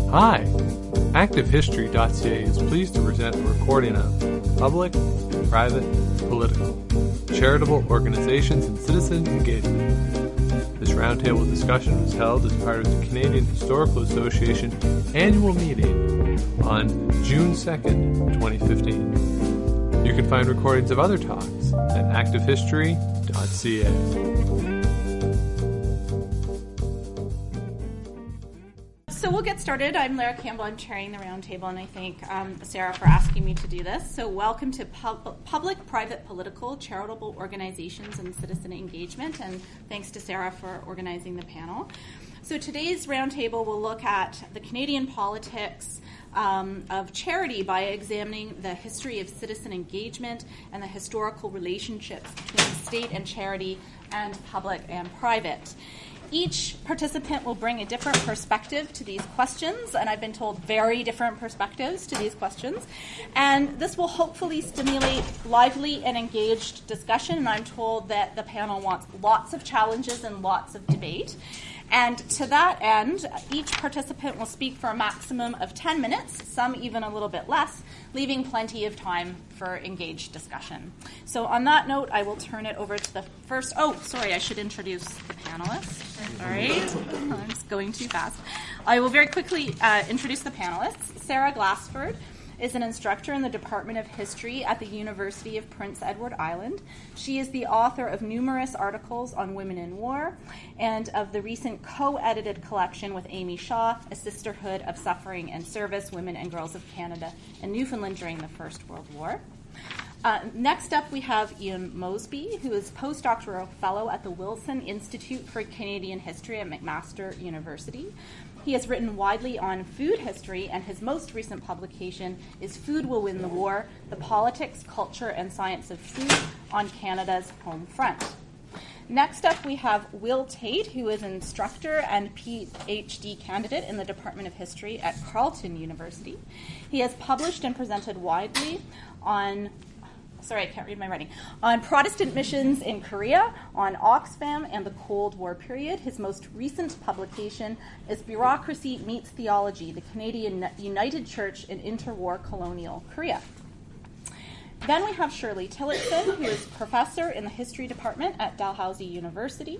Hi! ActiveHistory.ca is pleased to present a recording of Public, Private, Political, Charitable Organizations and Citizen Engagement. This roundtable discussion was held as part of the Canadian Historical Association annual meeting on June 2nd, 2015. You can find recordings of other talks at ActiveHistory.ca. So we'll get started. I'm Lara Campbell. I'm chairing the roundtable, and I thank Sarah for asking me to do this. So welcome to Public, Private, Political, Charitable Organizations and Citizen Engagement, and thanks to Sarah for organizing the panel. So today's roundtable will look at the Canadian politics of charity by examining the history of citizen engagement and the historical relationships between state and charity and public and private. Each participant will bring a different perspective to these questions, and I've been told very different perspectives to these questions. And this will hopefully stimulate lively and engaged discussion, and I'm told that the panel wants lots of challenges and lots of debate. And to that end, each participant will speak for a maximum of 10 minutes, some even a little bit less, leaving plenty of time for engaged discussion. So on that note, I will turn it over to the first... Oh, sorry, I should introduce the panelists. All right, I'm just going too fast. I will very quickly introduce the panelists. Sarah Glassford is an instructor in the Department of History at the University of Prince Edward Island. She is the author of numerous articles on women in war and of the recent co-edited collection with Amy Shaw, A Sisterhood of Suffering and Service, Women and Girls of Canada and Newfoundland During the First World War. Next up, we have Ian Mosby, who is postdoctoral fellow at the Wilson Institute for Canadian History at McMaster University. He has written widely on food history, and his most recent publication is Food Will Win the War, The Politics, Culture, and Science of Food on Canada's Home Front. Next up, we have Will Tait, who is an instructor and PhD candidate in the Department of History at Carleton University. He has published and presented widely on... Sorry, I can't read my writing. On Protestant missions in Korea, on Oxfam and the Cold War period. His most recent publication is Bureaucracy Meets Theology, the Canadian United Church in Interwar Colonial Korea. Then we have Shirley Tillotson, who is professor in the history department at Dalhousie University.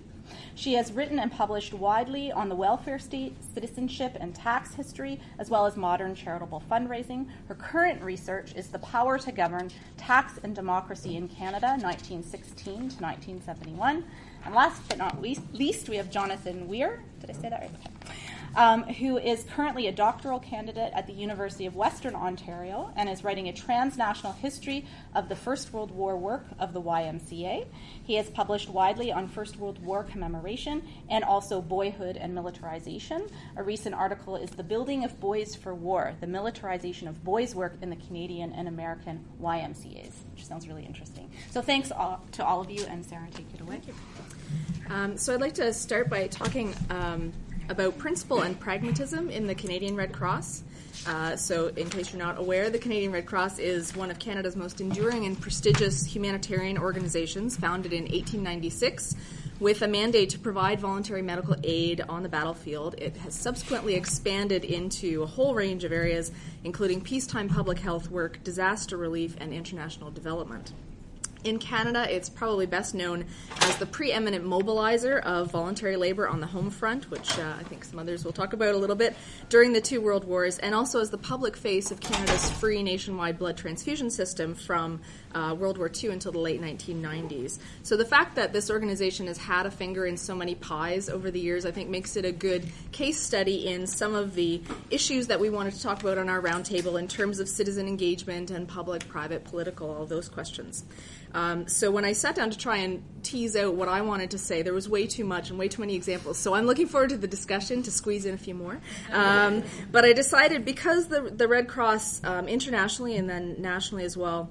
She has written and published widely on the welfare state, citizenship, and tax history, as well as modern charitable fundraising. Her current research is The Power to Govern, Tax and Democracy in Canada, 1916 to 1971. And last but not least, we have Jonathan Weier. Did I say that right? Okay. Who is currently a doctoral candidate at the University of Western Ontario and is writing a transnational history of the First World War work of the Ymca. He has published widely on First World War commemoration and also boyhood and militarization. A recent article is The Building of Boys for War, the Militarization of Boys' Work in the Canadian and American YMCAs, which sounds really interesting. So thanks to all of you, and Sarah, take it away. So I'd like to start by talking about principle and pragmatism in the Canadian Red Cross. So in case you're not aware, the Canadian Red Cross is one of Canada's most enduring and prestigious humanitarian organizations, founded in 1896 with a mandate to provide voluntary medical aid on the battlefield. It has subsequently expanded into a whole range of areas, including peacetime public health work, disaster relief, and international development. In Canada, it's probably best known as the preeminent mobilizer of voluntary labor on the home front, which I think some others will talk about a little bit, during the two world wars, and also as the public face of Canada's free nationwide blood transfusion system from World War II until the late 1990s. So the fact that this organization has had a finger in so many pies over the years, I think, makes it a good case study in some of the issues that we wanted to talk about on our roundtable in terms of citizen engagement and public, private, political, all those questions. So when I sat down to try and tease out what I wanted to say, there was way too much and way too many examples. So I'm looking forward to the discussion to squeeze in a few more. But I decided, because the Red Cross internationally and then nationally as well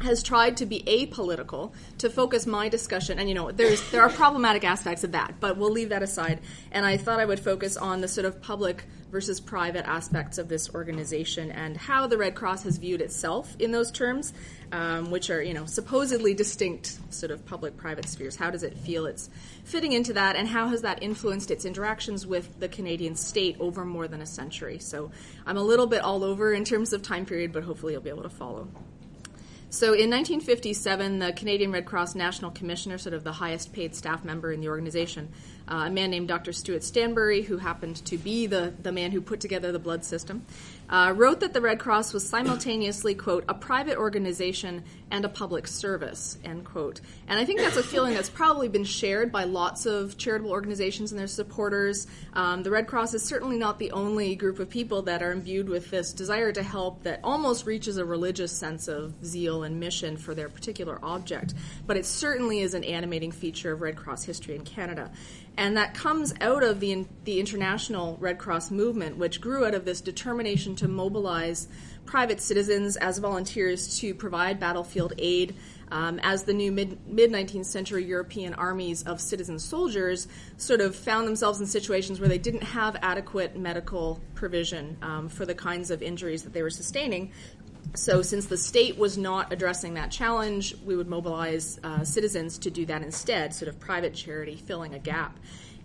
has tried to be apolitical, to focus my discussion, and there are problematic aspects of that, but we'll leave that aside. And I thought I would focus on the sort of public versus private aspects of this organization and how the Red Cross has viewed itself in those terms, which are supposedly distinct sort of public-private spheres. How does it feel it's fitting into that, and how has that influenced its interactions with the Canadian state over more than a century? So I'm a little bit all over in terms of time period, but hopefully you'll be able to follow. So in 1957, the Canadian Red Cross National Commissioner, sort of the highest paid staff member in the organization, a man named Dr. Stuart Stanbury, who happened to be the man who put together the blood system, wrote that the Red Cross was simultaneously, quote, a private organization and a public service, end quote. And I think that's a feeling that's probably been shared by lots of charitable organizations and their supporters. The Red Cross is certainly not the only group of people that are imbued with this desire to help that almost reaches a religious sense of zeal and mission for their particular object. But it certainly is an animating feature of Red Cross history in Canada. And that comes out of the international Red Cross movement, which grew out of this determination to mobilize private citizens as volunteers to provide battlefield aid, as the new mid-19th century European armies of citizen soldiers sort of found themselves in situations where they didn't have adequate medical provision for the kinds of injuries that they were sustaining. So since the state was not addressing that challenge, we would mobilize citizens to do that instead, sort of private charity filling a gap.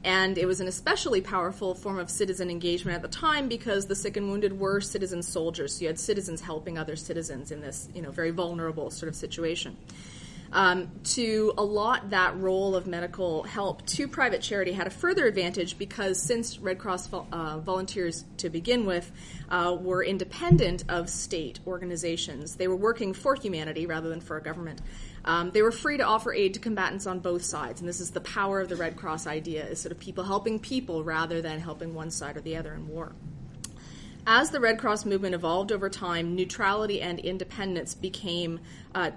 And it was an especially powerful form of citizen engagement at the time because the sick and wounded were citizen soldiers. So you had citizens helping other citizens in this, very vulnerable sort of situation. To allot that role of medical help to private charity had a further advantage because since Red Cross volunteers to begin with were independent of state organizations, they were working for humanity rather than for a government. They were free to offer aid to combatants on both sides, and this is the power of the Red Cross idea, is sort of people helping people rather than helping one side or the other in war. As the Red Cross movement evolved over time, neutrality and independence became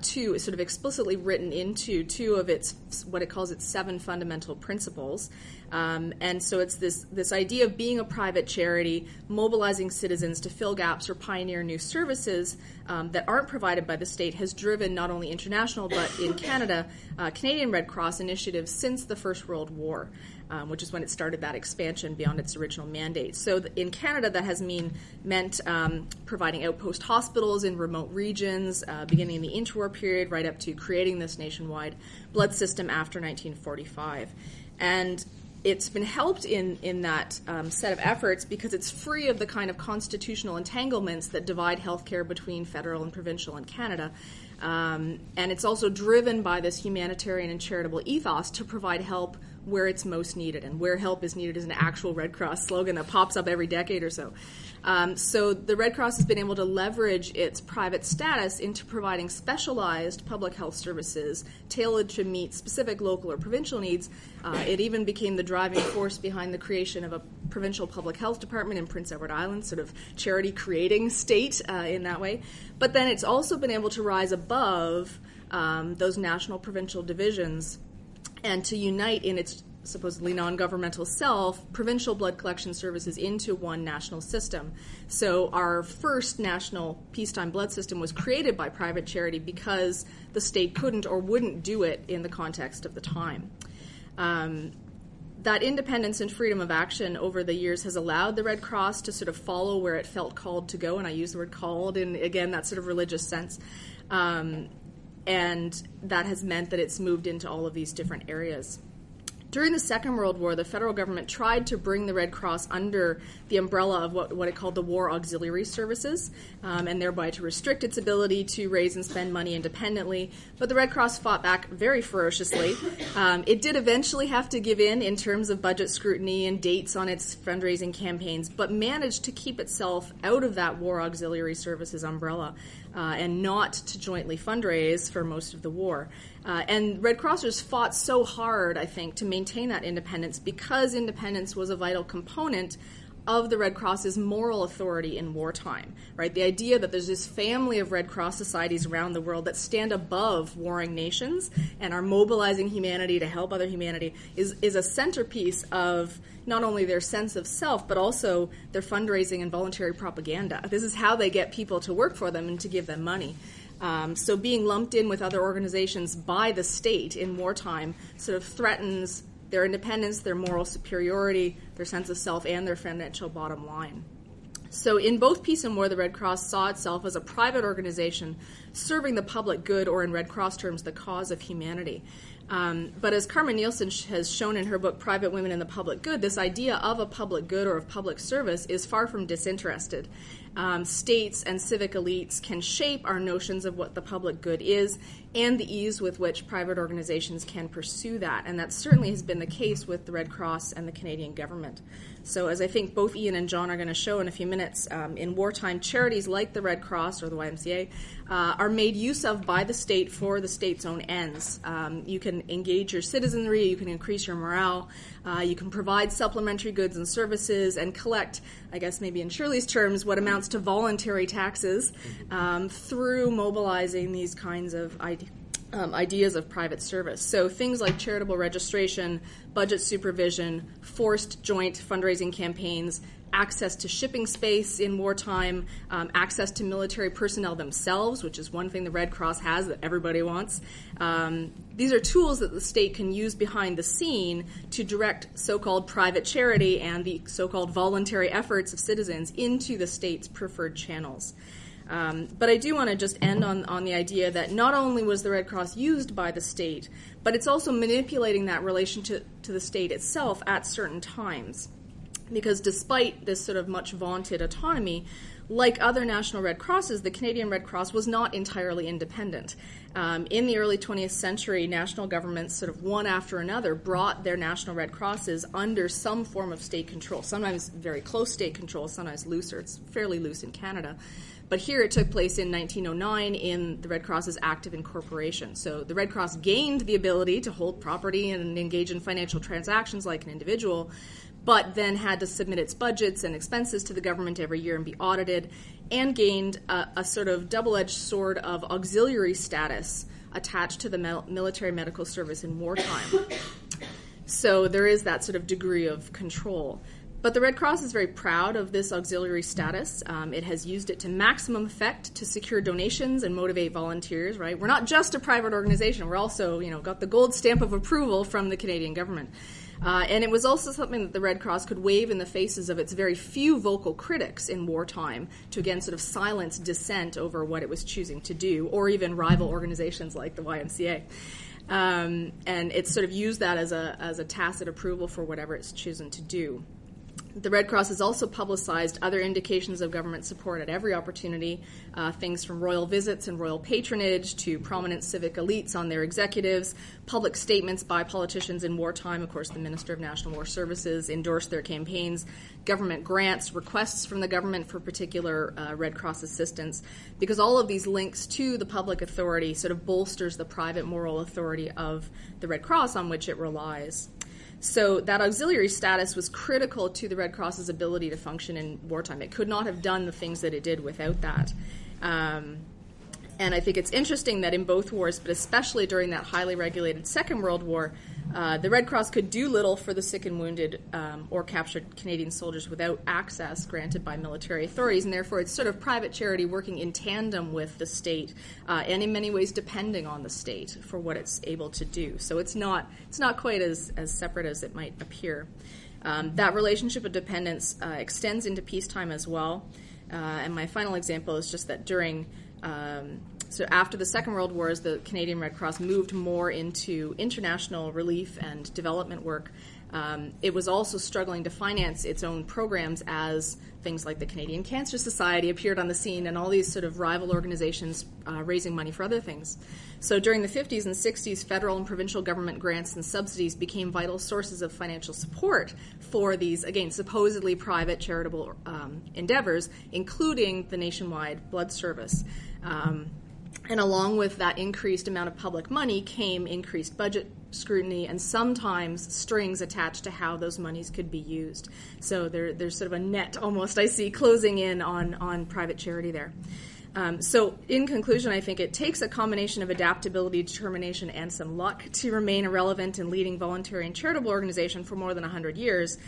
two, sort of explicitly written into two of its, what it calls its 7 fundamental principles. And so it's this idea of being a private charity, mobilizing citizens to fill gaps or pioneer new services that aren't provided by the state has driven not only international, but in Canada, Canadian Red Cross initiatives since the First World War. Which is when it started that expansion beyond its original mandate. So in Canada, that has meant providing outpost hospitals in remote regions, beginning in the interwar period, right up to creating this nationwide blood system after 1945. And it's been helped in that set of efforts because it's free of the kind of constitutional entanglements that divide healthcare between federal and provincial in Canada. And it's also driven by this humanitarian and charitable ethos to provide help where it's most needed. And where help is needed is an actual Red Cross slogan that pops up every decade or so. So the Red Cross has been able to leverage its private status into providing specialized public health services tailored to meet specific local or provincial needs. It even became the driving force behind the creation of a provincial public health department in Prince Edward Island, sort of charity-creating state in that way. But then it's also been able to rise above those national provincial divisions and to unite in its supposedly non-governmental self, provincial blood collection services into one national system. So our first national peacetime blood system was created by private charity because the state couldn't or wouldn't do it in the context of the time. That independence and freedom of action over the years has allowed the Red Cross to sort of follow where it felt called to go, and I use the word called in, again, that sort of religious sense. And that has meant that it's moved into all of these different areas. During the Second World War, the federal government tried to bring the Red Cross under the umbrella of what it called the War Auxiliary Services, and thereby to restrict its ability to raise and spend money independently. But the Red Cross fought back very ferociously. It did eventually have to give in terms of budget scrutiny and dates on its fundraising campaigns, but managed to keep itself out of that War Auxiliary Services umbrella and not to jointly fundraise for most of the war. And Red Crossers fought so hard, I think, to maintain that independence because independence was a vital component of the Red Cross's moral authority in wartime, right? The idea that there's this family of Red Cross societies around the world that stand above warring nations and are mobilizing humanity to help other humanity is a centerpiece of not only their sense of self, but also their fundraising and voluntary propaganda. This is how they get people to work for them and to give them money. So being lumped in with other organizations by the state in wartime sort of threatens their independence, their moral superiority, their sense of self, and their financial bottom line. So in both peace and war, the Red Cross saw itself as a private organization serving the public good, or in Red Cross terms, the cause of humanity. But as Carmen Nielsen has shown in her book, Private Women in the Public Good, this idea of a public good or of public service is far from disinterested. States and civic elites can shape our notions of what the public good is and the ease with which private organizations can pursue that. And that certainly has been the case with the Red Cross and the Canadian government. So as I think both Ian and John are going to show in a few minutes, in wartime, charities like the Red Cross or the YMCA are made use of by the state for the state's own ends. You can engage your citizenry, you can increase your morale, you can provide supplementary goods and services and collect, I guess maybe in Shirley's terms, what amounts to voluntary taxes through mobilizing these kinds of ideas of private service. So things like charitable registration, budget supervision, forced joint fundraising campaigns, access to shipping space in wartime, access to military personnel themselves, which is one thing the Red Cross has that everybody wants. These are tools that the state can use behind the scene to direct so-called private charity and the so-called voluntary efforts of citizens into the state's preferred channels. But I do want to just end on the idea that not only was the Red Cross used by the state, but it's also manipulating that relation to the state itself at certain times. Because despite this sort of much vaunted autonomy, like other national Red Crosses, the Canadian Red Cross was not entirely independent. In the early 20th century, national governments sort of one after another brought their national Red Crosses under some form of state control, sometimes very close state control, sometimes looser. It's fairly loose in Canada. But here it took place in 1909 in the Red Cross's active incorporation. So the Red Cross gained the ability to hold property and engage in financial transactions like an individual, but then had to submit its budgets and expenses to the government every year and be audited, and gained a sort of double-edged sword of auxiliary status attached to the military medical service in wartime. So there is that sort of degree of control. But the Red Cross is very proud of this auxiliary status. It has used it to maximum effect to secure donations and motivate volunteers, right? We're not just a private organization. We're also, got the gold stamp of approval from the Canadian government. And it was also something that the Red Cross could wave in the faces of its very few vocal critics in wartime to, again, sort of silence dissent over what it was choosing to do, or even rival organizations like the YMCA. And it's sort of used that as a tacit approval for whatever it's choosing to do. The Red Cross has also publicized other indications of government support at every opportunity, things from royal visits and royal patronage to prominent civic elites on their executives, public statements by politicians in wartime. Of course, the Minister of National War Services endorsed their campaigns, government grants, requests from the government for particular Red Cross assistance, because all of these links to the public authority sort of bolsters the private moral authority of the Red Cross on which it relies. So that auxiliary status was critical to the Red Cross's ability to function in wartime. It could not have done the things that it did without that. And I think it's interesting that in both wars, but especially during that highly regulated Second World War, the Red Cross could do little for the sick and wounded or captured Canadian soldiers without access granted by military authorities, and therefore it's sort of private charity working in tandem with the state and in many ways depending on the state for what it's able to do. So it's not quite as separate as it might appear. That relationship of dependence extends into peacetime as well. And my final example is just that during so after the Second World War, as the Canadian Red Cross moved more into international relief and development work, it was also struggling to finance its own programs as things like the Canadian Cancer Society appeared on the scene and all these sort of rival organizations raising money for other things. So during the 50s and 60s, federal and provincial government grants and subsidies became vital sources of financial support for these, again, supposedly private charitable endeavors, including the nationwide blood service. And along with that increased amount of public money came increased budget scrutiny and sometimes strings attached to how those monies could be used. So there's sort of a net almost, I see, closing in on private charity there. So in conclusion, I think it takes a combination of adaptability, determination, and some luck to remain a relevant and leading voluntary and charitable organization for more than 100 years.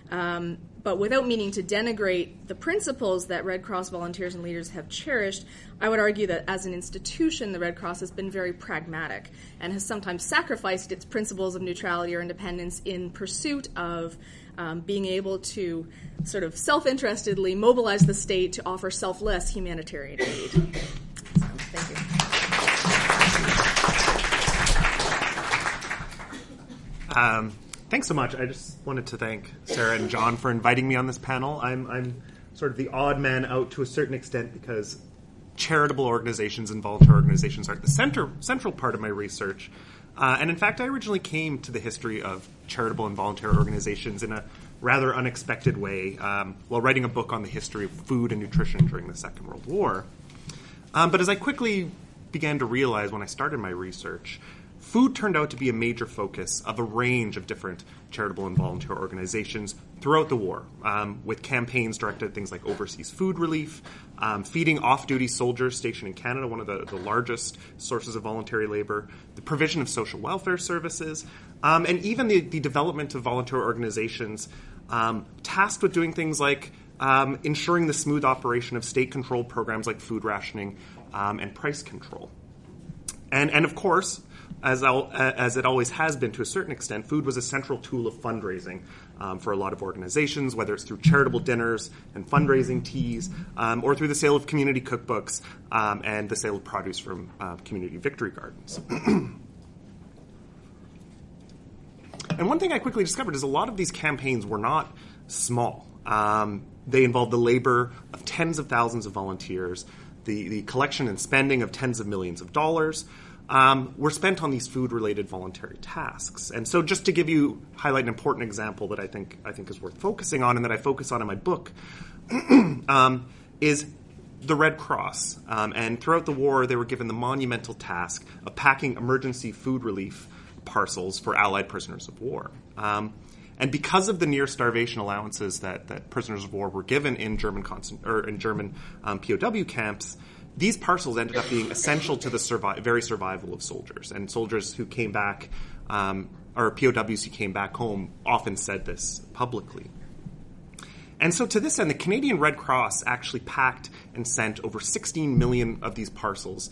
But without meaning to denigrate the principles that Red Cross volunteers and leaders have cherished, I would argue that as an institution, the Red Cross has been very pragmatic and has sometimes sacrificed its principles of neutrality or independence in pursuit of being able to sort of self-interestedly mobilize the state to offer selfless humanitarian aid. So, thank you. Thanks so much. I just wanted to thank Sarah and John for inviting me on this panel. I'm sort of the odd man out to a certain extent because charitable organizations and volunteer organizations are the central part of my research. And in fact, I originally came to the history of charitable and volunteer organizations in a rather unexpected way while writing a book on the history of food and nutrition during the Second World War. But as I quickly began to realize when I started my research, food turned out to be a major focus of a range of different charitable and volunteer organizations throughout the war, with campaigns directed at things like overseas food relief, feeding off-duty soldiers stationed in Canada, one of the largest sources of voluntary labor, the provision of social welfare services, and even the development of volunteer organizations tasked with doing things like ensuring the smooth operation of state-controlled programs like food rationing and price control. And of course, as it always has been to a certain extent, food was a central tool of fundraising for a lot of organizations, whether it's through charitable dinners and fundraising teas, or through the sale of community cookbooks and the sale of produce from community victory gardens. And one thing I quickly discovered is a lot of these campaigns were not small. They involved the labor of tens of thousands of volunteers, the collection and spending of tens of millions of dollars, were spent on these food-related voluntary tasks. And so just to highlight an important example that I think is worth focusing on and that I focus on in my book is the Red Cross. And throughout the war, they were given the monumental task of packing emergency food relief parcels for Allied prisoners of war. And because of the near starvation allowances that prisoners of war were given in German POW camps, these parcels ended up being essential to the very survival of soldiers. And soldiers who came back, or POWs who came back home, often said this publicly. And so to this end, the Canadian Red Cross actually packed and sent over 16 million of these parcels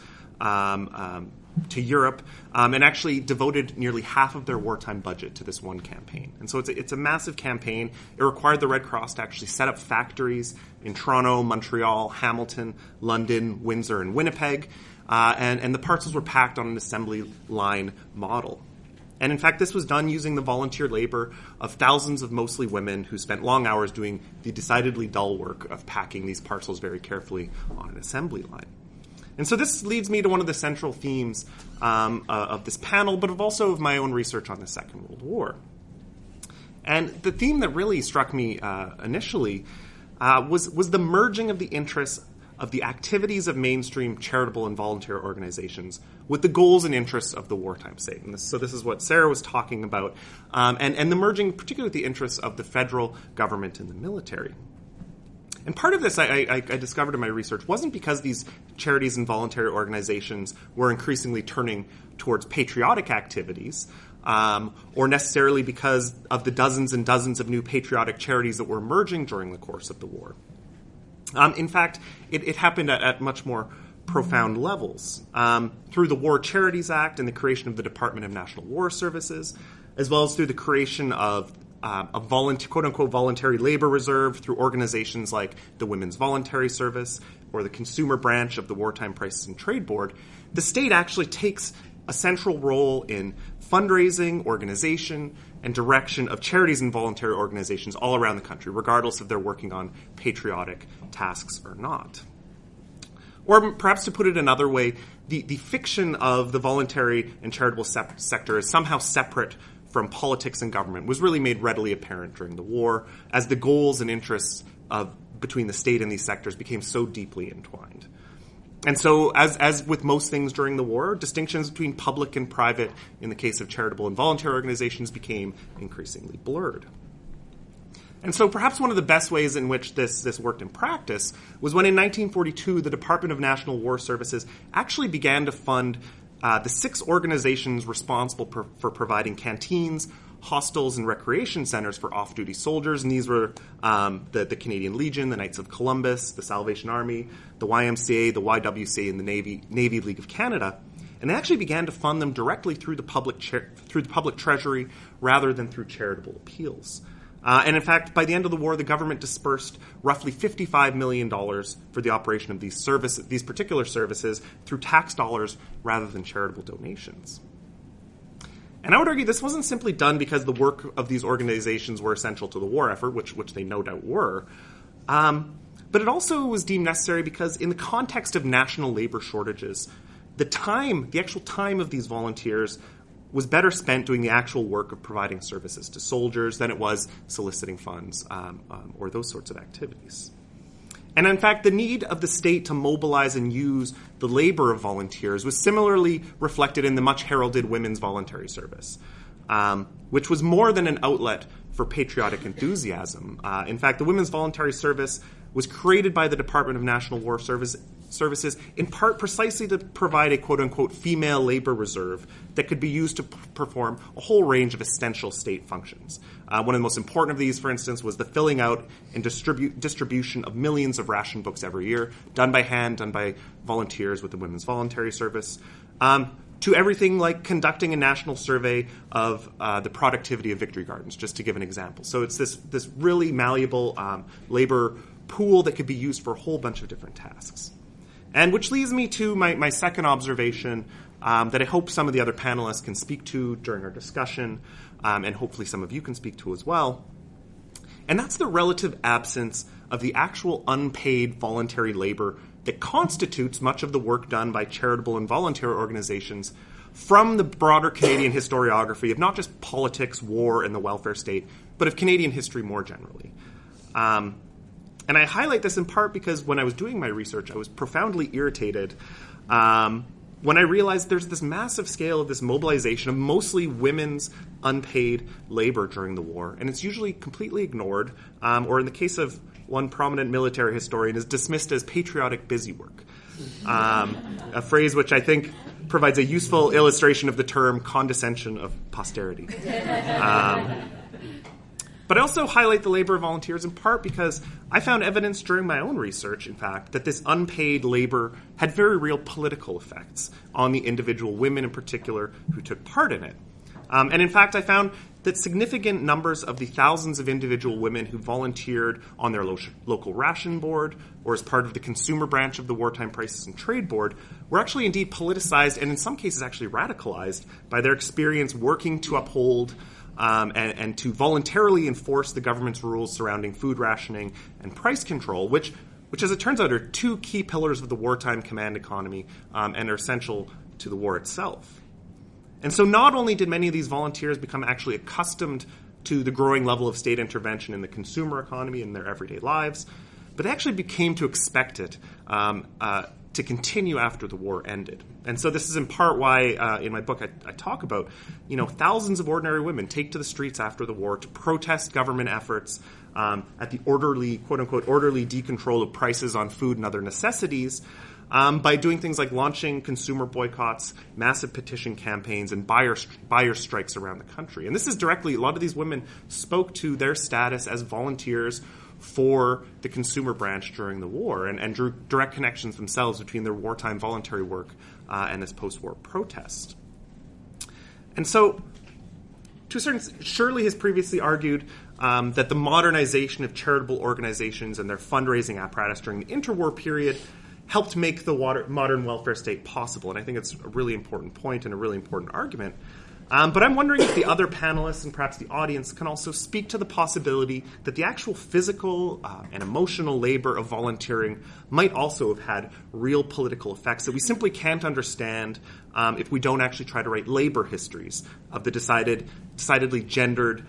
to Europe, and actually devoted nearly half of their wartime budget to this one campaign. And so it's a massive campaign. It required the Red Cross to actually set up factories in Toronto, Montreal, Hamilton, London, Windsor, and Winnipeg, and the parcels were packed on an assembly line model. And in fact, this was done using the volunteer labor of thousands of mostly women who spent long hours doing the decidedly dull work of packing these parcels very carefully on an assembly line. And so this leads me to one of the central themes of this panel, but also of my own research on the Second World War. And the theme that really struck me initially was the merging of the interests of the activities of mainstream charitable and volunteer organizations with the goals and interests of the wartime state. And so this is what Sarah was talking about, and the merging particularly with the interests of the federal government and the military. And part of this, I discovered in my research, wasn't because these charities and voluntary organizations were increasingly turning towards patriotic activities, or necessarily because of the dozens and dozens of new patriotic charities that were emerging during the course of the war. In fact, it happened at much more profound levels. Through the War Charities Act and the creation of the Department of National War Services, as well as through the creation of a quote-unquote voluntary labor reserve through organizations like the Women's Voluntary Service or the consumer branch of the Wartime Prices and Trade Board, the state actually takes a central role in fundraising, organization, and direction of charities and voluntary organizations all around the country, regardless if they're working on patriotic tasks or not. Or perhaps to put it another way, the fiction of the voluntary and charitable sector is somehow separate from politics and government was really made readily apparent during the war as the goals and interests between the state and these sectors became so deeply entwined. And so, as with most things during the war, distinctions between public and private in the case of charitable and voluntary organizations became increasingly blurred. And so perhaps one of the best ways in which this worked in practice was when in 1942 the Department of National War Services actually began to fund the 6 organizations responsible for providing canteens, hostels, and recreation centers for off-duty soldiers. And these were the Canadian Legion, the Knights of Columbus, the Salvation Army, the YMCA, the YWCA, and the Navy League of Canada. And they actually began to fund them directly through the public treasury rather than through charitable appeals. And in fact, by the end of the war, the government dispersed roughly $55 million for the operation of these particular services through tax dollars rather than charitable donations. And I would argue this wasn't simply done because the work of these organizations were essential to the war effort, which they no doubt were, but it also was deemed necessary because in the context of national labor shortages, the actual time of these volunteers was better spent doing the actual work of providing services to soldiers than it was soliciting funds or those sorts of activities. And in fact, the need of the state to mobilize and use the labor of volunteers was similarly reflected in the much heralded women's voluntary service, which was more than an outlet for patriotic enthusiasm. In fact, the women's voluntary service was created by the Department of National War Services in part precisely to provide a quote-unquote female labor reserve that could be used to perform a whole range of essential state functions. One of the most important of these, for instance, was the filling out and distribution of millions of ration books every year, done by hand, done by volunteers with the Women's Voluntary Service, to everything like conducting a national survey of the productivity of victory gardens, just to give an example. So it's this really malleable labor pool that could be used for a whole bunch of different tasks. And which leads me to my second observation that I hope some of the other panelists can speak to during our discussion, and hopefully some of you can speak to as well. And that's the relative absence of the actual unpaid voluntary labor that constitutes much of the work done by charitable and volunteer organizations from the broader Canadian historiography of not just politics, war, and the welfare state, but of Canadian history more generally. And I highlight this in part because when I was doing my research, I was profoundly irritated when I realized there's this massive scale of this mobilization of mostly women's unpaid labor during the war, and it's usually completely ignored, or in the case of one prominent military historian, is dismissed as patriotic busy work, a phrase which I think provides a useful illustration of the term condescension of posterity. But I also highlight the labor of volunteers in part because I found evidence during my own research, in fact, that this unpaid labor had very real political effects on the individual women in particular who took part in it. And in fact, I found that significant numbers of the thousands of individual women who volunteered on their local ration board or as part of the consumer branch of the Wartime Prices and Trade Board were actually indeed politicized and in some cases actually radicalized by their experience working to uphold and to voluntarily enforce the government's rules surrounding food rationing and price control, which as it turns out are two key pillars of the wartime command economy and are essential to the war itself. And so not only did many of these volunteers become actually accustomed to the growing level of state intervention in the consumer economy in their everyday lives, but they actually became to expect it to continue after the war ended. And so this is in part why in my book I talk about, thousands of ordinary women take to the streets after the war to protest government efforts at the orderly, quote-unquote, orderly decontrol of prices on food and other necessities by doing things like launching consumer boycotts, massive petition campaigns, and buyer strikes around the country. And this is directly, a lot of these women spoke to their status as volunteers for the consumer branch during the war and drew direct connections themselves between their wartime voluntary work and this post-war protest. And so, to a certain extent, Shirley has previously argued that the modernization of charitable organizations and their fundraising apparatus during the interwar period helped make the modern welfare state possible. And I think it's a really important point and a really important argument. But I'm wondering if the other panelists and perhaps the audience can also speak to the possibility that the actual physical and emotional labor of volunteering might also have had real political effects that we simply can't understand if we don't actually try to write labor histories of the decidedly gendered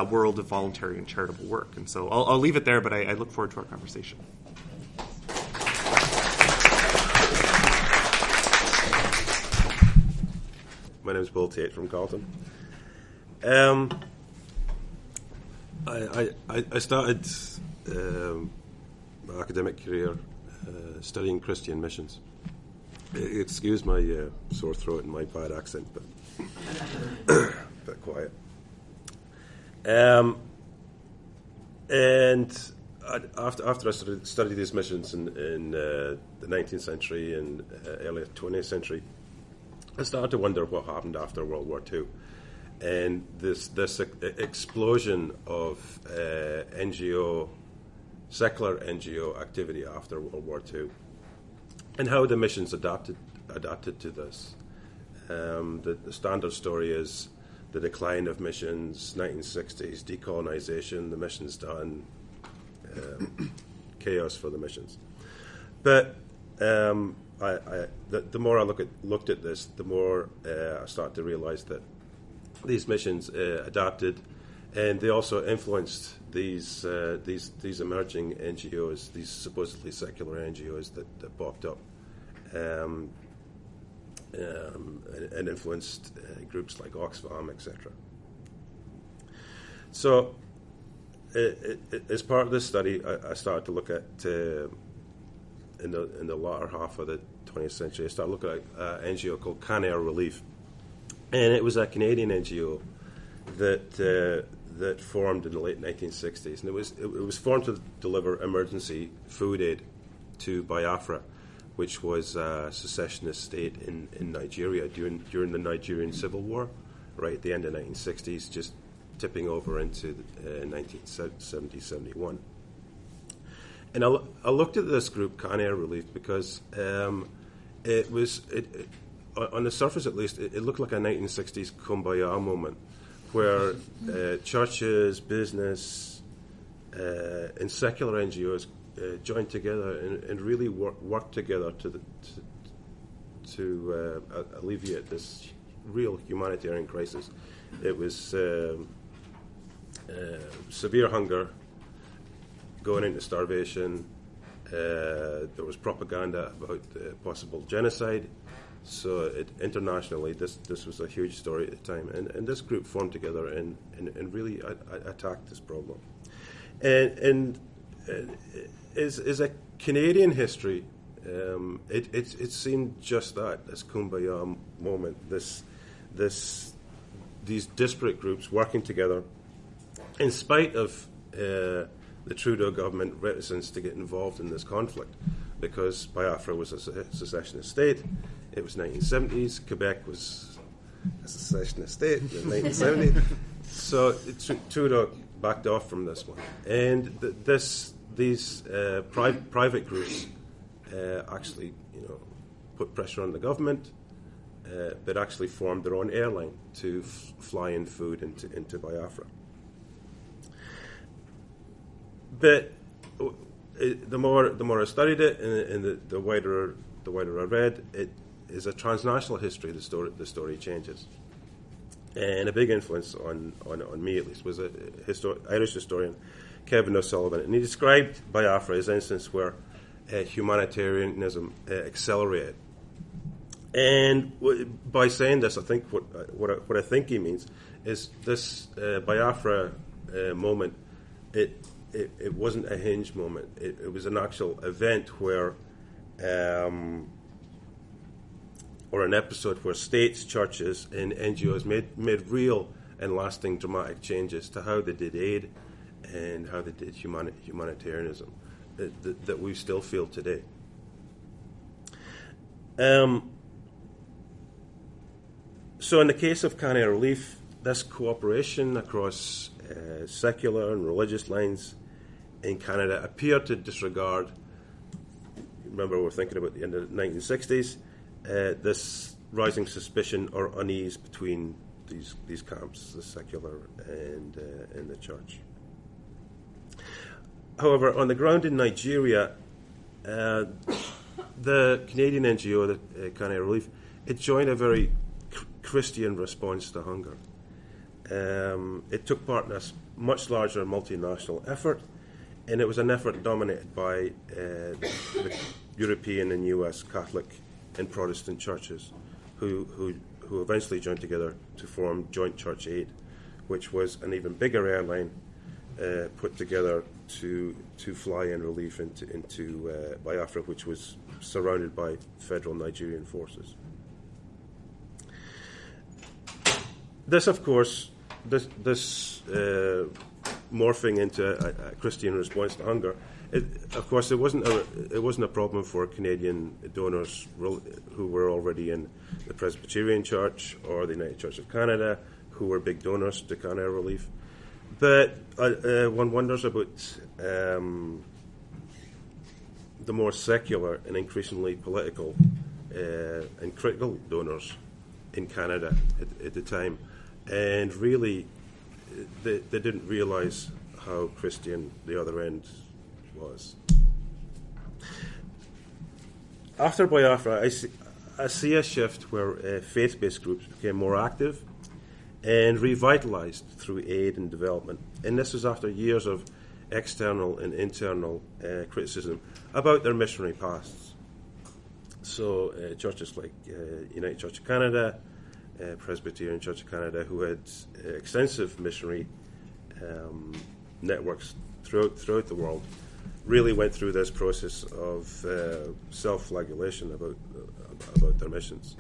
world of voluntary and charitable work. And so I'll leave it there, but I look forward to our conversation. My name is Tait from Carleton. I started my academic career studying Christian missions. Excuse my sore throat and my bad accent, but a bit quiet. And after I studied these missions in the 19th century and early 20th century, I started to wonder what happened after World War II. And this explosion of secular NGO activity after World War II, and how the missions adapted to this. The standard story is the decline of missions, 1960s, decolonization, the missions done, chaos for the missions. But the more I looked at this, the more I started to realize that these missions adapted, and they also influenced these emerging NGOs, these supposedly secular NGOs that popped up, and influenced groups like Oxfam, etc. So, as part of this study, I started to look at in the latter half of the 20th century, I started looking at an NGO called Can-Air Relief. And it was a Canadian NGO that formed in the late 1960s, and it was formed to deliver emergency food aid to Biafra, which was a secessionist state in Nigeria during the Nigerian Civil War, right at the end of the 1960s, just tipping over into 1970-71. And I looked at this group, Can-Air Relief, because it was on the surface, at least, it looked like a 1960s kumbaya moment where churches, business, and secular NGOs joined together and really worked together to alleviate this real humanitarian crisis. It was severe hunger, going into starvation. There was propaganda about possible genocide. So internationally, this was a huge story at the time, and this group formed together and really attacked this problem. And as a Canadian history, it seemed just that, this kumbaya moment, these disparate groups working together, in spite of the Trudeau government reticence to get involved in this conflict, because Biafra was a secessionist state. It was 1970s. Quebec was a secessionist state in 1970s. So Trudeau backed off from this one, and these private groups actually, put pressure on the government, but actually formed their own airline to fly in food into Biafra. But the more I studied it, and the wider I read, it is a transnational history. The story changes, and a big influence on me, at least, was Irish historian Kevin O'Sullivan, and he described Biafra as an instance where humanitarianism accelerated. And by saying this, I think what I think he means is this Biafra moment. It wasn't a hinge moment. It was an actual event where, or an episode where states, churches, and NGOs made real and lasting dramatic changes to how they did aid and how they did humanitarianism that we still feel today. So in the case of Can-Air Relief, this cooperation across secular and religious lines in Canada appeared to disregard, remember we're thinking about the end of the 1960s, this rising suspicion or unease between these camps, the secular and the church. However, on the ground in Nigeria, the Canadian NGO, the Can-Air Relief, it joined a very Christian response to hunger. It took part in a much larger multinational effort, and it was an effort dominated by the European and US Catholic and Protestant churches, who eventually joined together to form Joint Church Aid, which was an even bigger airline put together to fly in relief into Biafra, which was surrounded by federal Nigerian forces. This, of course, this morphing into a Christian response to hunger. Of course, it wasn't a problem for Canadian donors who were already in the Presbyterian Church or the United Church of Canada, who were big donors to Canada Relief. But one wonders about the more secular and increasingly political and critical donors in Canada at the time. And really, they didn't realise how Christian the other end was. After Biafra, I see a shift where faith-based groups became more active and revitalised through aid and development. And this was after years of external and internal criticism about their missionary pasts. So churches like United Church of Canada, Presbyterian Church of Canada, who had extensive missionary networks throughout the world, really went through this process of self-flagellation about their missions.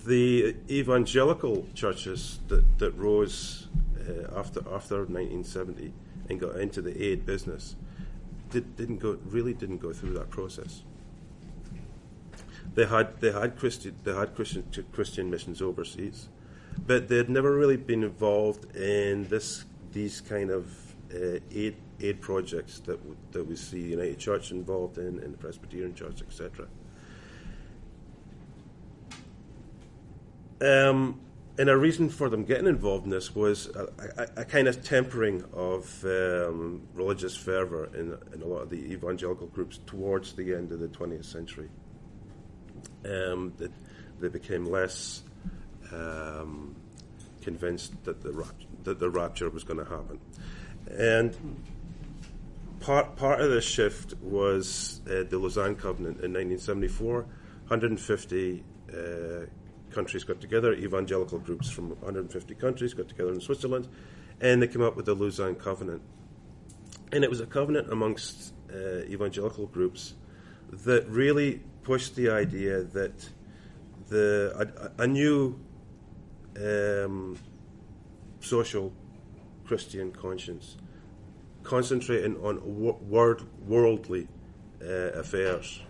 The evangelical churches that rose after 1970 and got into the aid business didn't go through that process. They had Christian missions overseas, but they had never really been involved in these kind of aid projects that we see the United Church involved in the Presbyterian Church, etc. And a reason for them getting involved in this was a kind of tempering of religious fervour in a lot of the evangelical groups towards the end of the 20th century. They became less convinced that the rapture was going to happen. And part of this shift was the Lausanne Covenant in 1974. 150 countries got together, evangelical groups from 150 countries got together in Switzerland, and they came up with the Lausanne Covenant. And it was a covenant amongst evangelical groups that really pushed the idea that a new social Christian conscience concentrating on worldly affairs.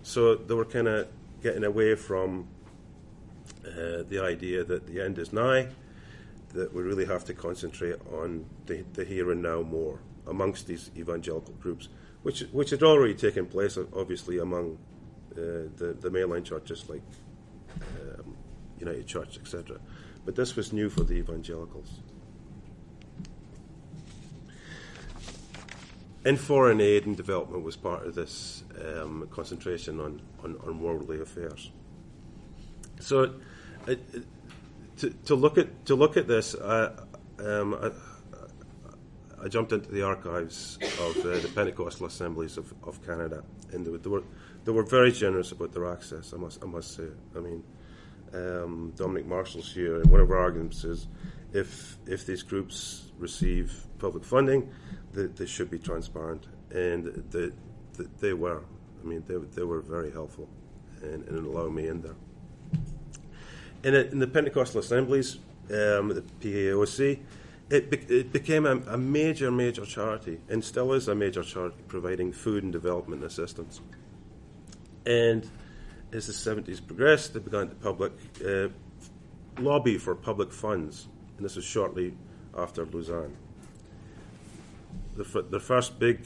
So they were kind of getting away from the idea that the end is nigh, that we really have to concentrate on the here and now more amongst these evangelical groups, which had already taken place, obviously, among the mainline churches like United Church, etc. But this was new for the evangelicals. And foreign aid and development was part of this concentration on worldly affairs. So, to look at this, I jumped into the archives of the Pentecostal Assemblies of Canada, and they were very generous about their access. I must say. I mean, Dominic Marshall's here, and one of our arguments is if these groups receive public funding, they should be transparent, and they were. I mean, they were very helpful in allowing me in there. In the Pentecostal Assemblies, the PAOC, it became a major charity, and still is a major charity, providing food and development assistance. And as the 70s progressed, they began to lobby for public funds, and this was shortly after Lausanne. The first big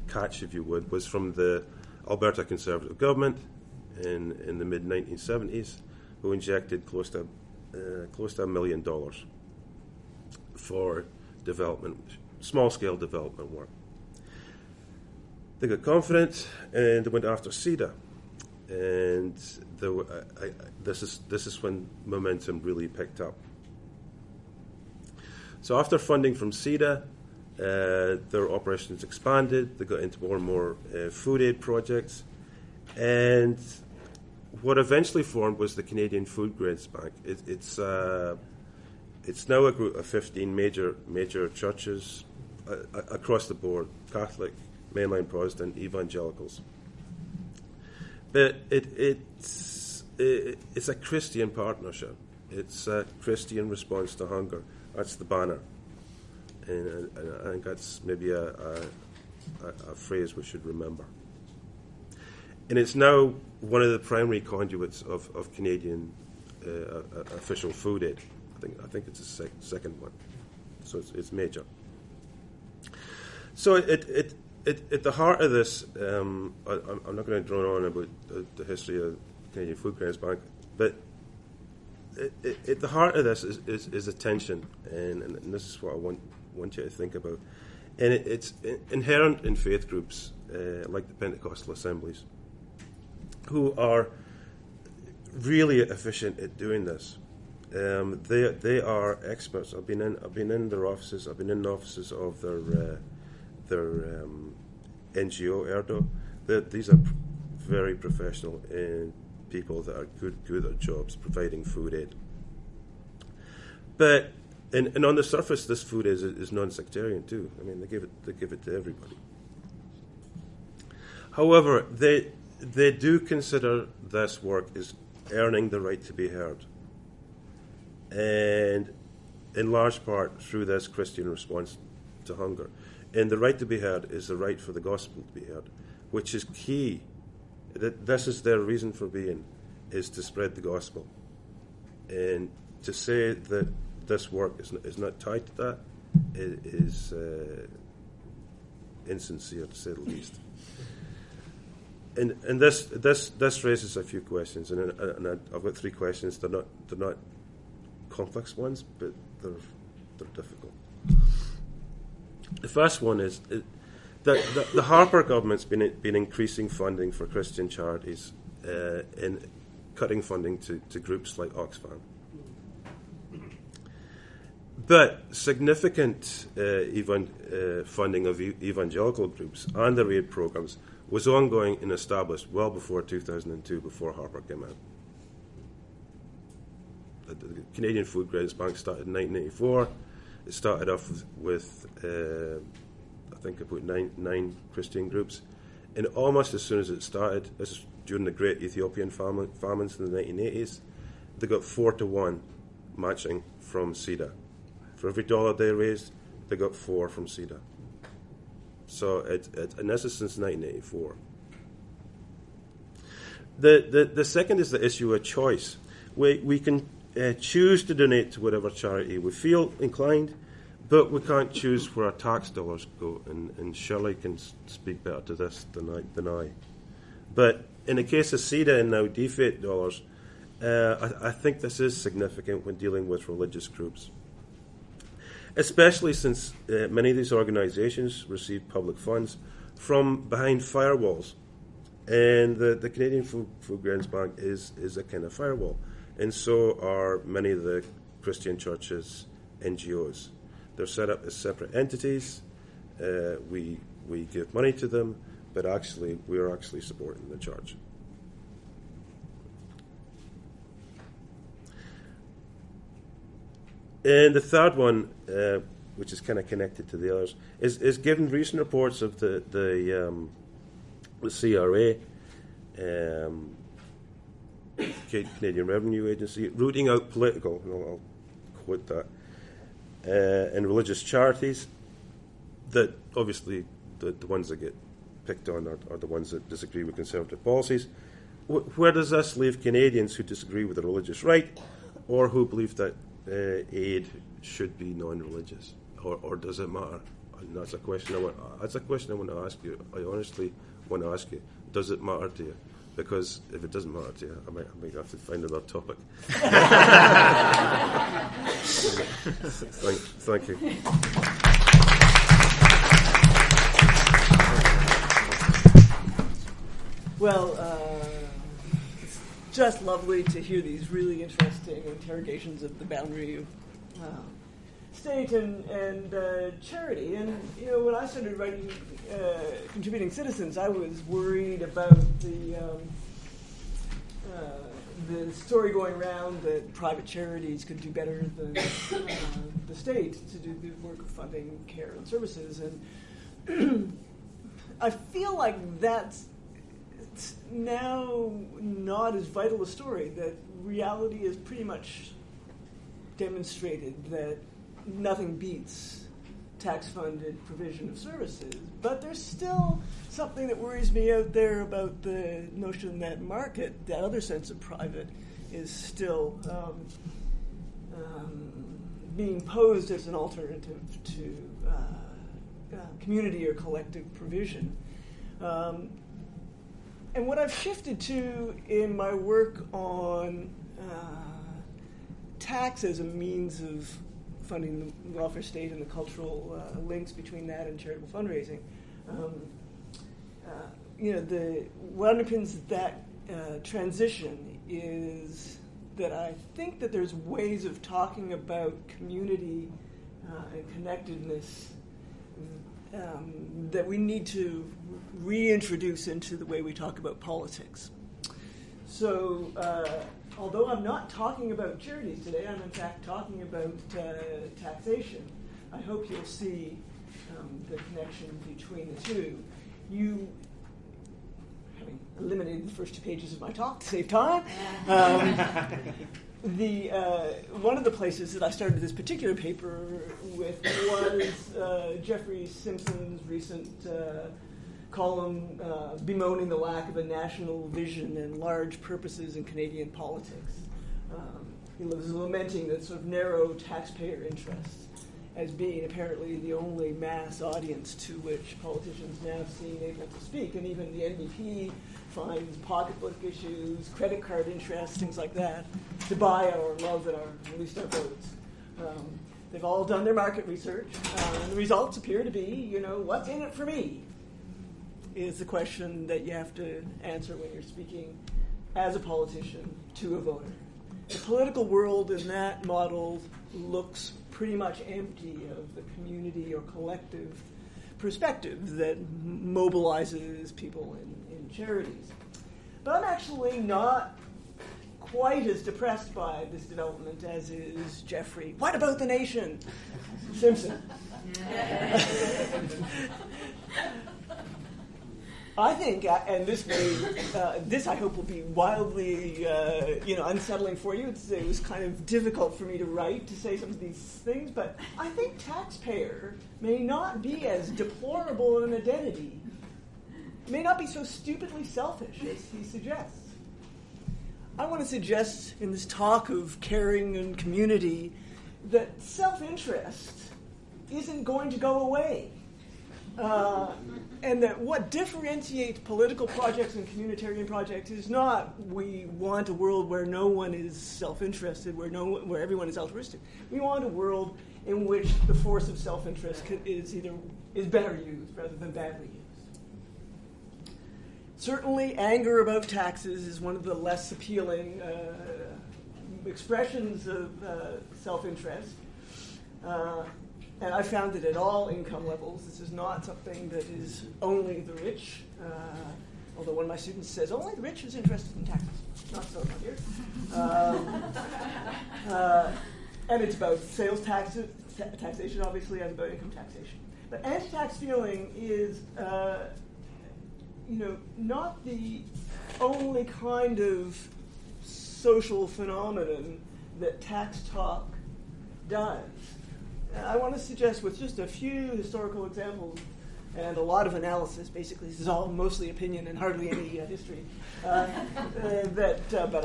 catch, if you would, was from the Alberta Conservative government in the mid-1970s, who injected close to $1 million for development, small-scale development work. They got confident and they went after CEDA, and this is when momentum really picked up. So after funding from CEDA, their operations expanded. They got into more and more food aid projects, and what eventually formed was the Canadian Food Grains Bank. It's now a group of 15 major churches across the board: Catholic, mainline Protestant, evangelicals. But it's a Christian partnership. It's a Christian response to hunger. That's the banner, and I think that's maybe a phrase we should remember. And it's now one of the primary conduits of Canadian official food aid. I think it's the second one, so it's major. So at the heart of this, I'm not going to drone on about the history of Canadian Food Grains Bank, but at the heart of this is attention, and this is what I want you to think about. And it's inherent in faith groups like the Pentecostal assemblies, who are really efficient at doing this. They are experts. I've been in their offices. I've been in the offices of their NGO, Erdo. These are very professional people that are good at their jobs, providing food aid. But and on the surface, this food is non-sectarian too. I mean, they give it to everybody. However, they do consider this work as earning the right to be heard, and in large part through this Christian response to hunger. And the right to be heard is the right for the gospel to be heard, which is key. This is their reason for being, is to spread the gospel. And to say that this work is not tied to that is insincere, to say the least. And this raises a few questions, and I've got 3 questions. They're not complex ones, but they're difficult. The first one is that the Harper government's been increasing funding for Christian charities and cutting funding to groups like Oxfam. But significant funding of evangelical groups and their aid programs was ongoing and established well before 2002, before Harper came out. The Canadian Food Grains Bank started in 1984. It started off with I think about nine Christian groups, and almost as soon as it started, this is during the great Ethiopian famines in the 1980s, they got 4-to-1 matching from CEDA. For every $1 they raised, they got 4 from CEDA. So and this is since 1984. The second is the issue of choice. We can choose to donate to whatever charity we feel inclined, but we can't choose where our tax dollars go, and Shirley can speak better to this than I. But in the case of CEDA and now DFATE dollars, I think this is significant when dealing with religious groups, especially since many of these organisations receive public funds from behind firewalls. And the Canadian Food Grains Bank is a kind of firewall, and so are many of the Christian churches' NGOs. They're set up as separate entities. We give money to them, but actually we are actually supporting the church. And the third one, which is kind of connected to the others, is given recent reports of the CRA, Canadian Revenue Agency, rooting out political, and I'll quote that, and religious charities, that obviously the ones that get picked on are the ones that disagree with conservative policies. Where does this leave Canadians who disagree with the religious right, or who believe that aid should be non-religious, or does it matter? And that's a question I want to ask you. I honestly want to ask you: does it matter to you? Because if it doesn't matter to you, I might have to find another topic. Thank you. Well, it's just lovely to hear these really interesting interrogations of the boundary of state and charity. And when I started writing Contributing Citizens, I was worried about the the story going around that private charities could do better than the state to do the work of funding care and services. And I feel like that's now not as vital a story, that reality is pretty much demonstrated that nothing beats tax-funded provision of services. But there's still something that worries me out there about the notion that market, that other sense of private, is still being posed as an alternative to community or collective provision. And what I've shifted to in my work on tax as a means of funding the welfare state and the cultural links between that and charitable fundraising, what underpins that transition is that I think that there's ways of talking about community and connectedness that we need to reintroduce into the way we talk about politics. So, although I'm not talking about charities today, I'm in fact talking about taxation. I hope you'll see the connection between the two. You, having eliminated the first 2 pages of my talk to save time, one of the places that I started this particular paper with was Jeffrey Simpson's recent column bemoaning the lack of a national vision and large purposes in Canadian politics. He was lamenting that sort of narrow taxpayer interests as being apparently the only mass audience to which politicians now seem able to speak. And even the NDP finds pocketbook issues, credit card interests, things like that, to buy our love and at least our votes. They've all done their market research, and the results appear to be, what's in it for me is the question that you have to answer when you're speaking as a politician to a voter. The political world in that model looks pretty much empty of the community or collective perspective that mobilizes people in charities. But I'm actually not quite as depressed by this development as is Jeffrey. What about the nation? Simpson. I think, and this I hope will be wildly, unsettling for you. It was kind of difficult for me to write, to say some of these things, but I think taxpayer may not be as deplorable an identity, may not be so stupidly selfish as he suggests. I want to suggest in this talk of caring and community that self-interest isn't going to go away. And that what differentiates political projects and communitarian projects is not we want a world where no one is self-interested, where everyone is altruistic. We want a world in which the force of self-interest is better used rather than badly used. Certainly, anger about taxes is one of the less appealing expressions of self-interest. And I found that at all income levels, this is not something that is only the rich, although one of my students says, only the rich is interested in taxes. Not so, my dear. And it's about sales taxation, obviously, and about income taxation. But anti-tax feeling is, not the only kind of social phenomenon that tax talk does. I want to suggest with just a few historical examples and a lot of analysis, basically this is all mostly opinion and hardly any history, but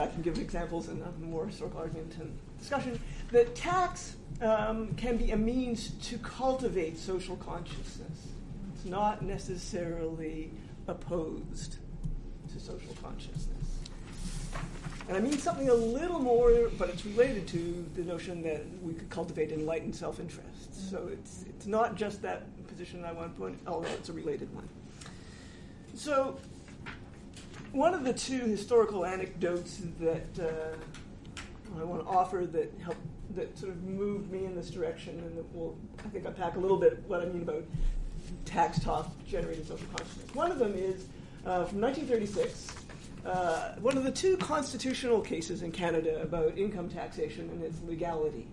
I can give examples in a more historical argument and discussion, that tax can be a means to cultivate social consciousness. It's not necessarily opposed to social consciousness. And I mean something a little more, but it's related to the notion that we could cultivate enlightened self-interest. So it's not just that position I want to put, although it's a related one. So one of the 2 historical anecdotes that I want to offer that sort of moved me in this direction, and that will, I think, unpack a little bit what I mean about tax talk generating social consciousness. One of them is from 1936. one of the two constitutional cases in Canada about income taxation and its legality.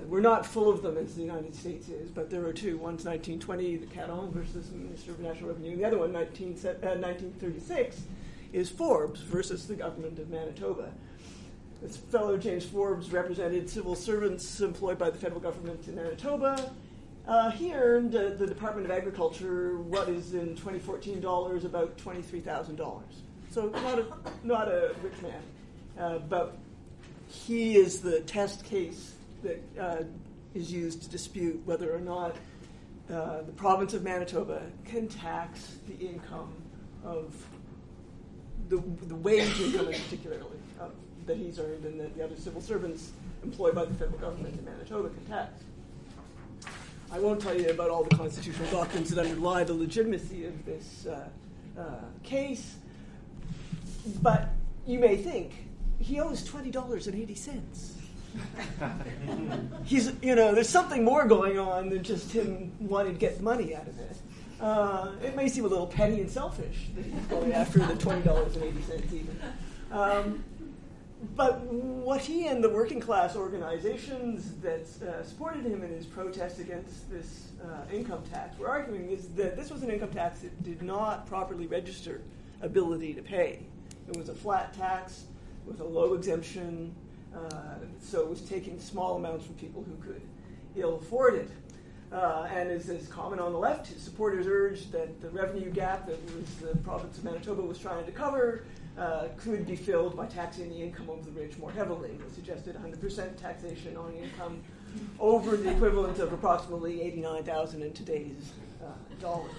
We're not full of them as the United States is, but there are two. One's 1920, the Caron versus the Minister of National Revenue, and the other one, 1936, is Forbes versus the Government of Manitoba. This fellow, James Forbes, represented civil servants employed by the federal government in Manitoba. He earned the Department of Agriculture what is in 2014 dollars about $23,000. So not a rich man, but he is the test case that is used to dispute whether or not the province of Manitoba can tax the income of the wage income, particularly that he's earned, and that the other civil servants employed by the federal government in Manitoba can tax. I won't tell you about all the constitutional doctrines that underlie the legitimacy of this case, but you may think he owes $20.80. There's something more going on than just him wanting to get money out of it. It may seem a little petty and selfish that he's going after the $20.80 even. But what he and the working class organizations that supported him in his protest against this income tax were arguing is that this was an income tax that did not properly register ability to pay. It was a flat tax with a low exemption, so it was taking small amounts from people who could ill afford it. And as common on the left, his supporters urged that the revenue gap that the province of Manitoba was trying to cover could be filled by taxing the income of the rich more heavily. They suggested 100% taxation on income over the equivalent of approximately $89,000 in today's dollars.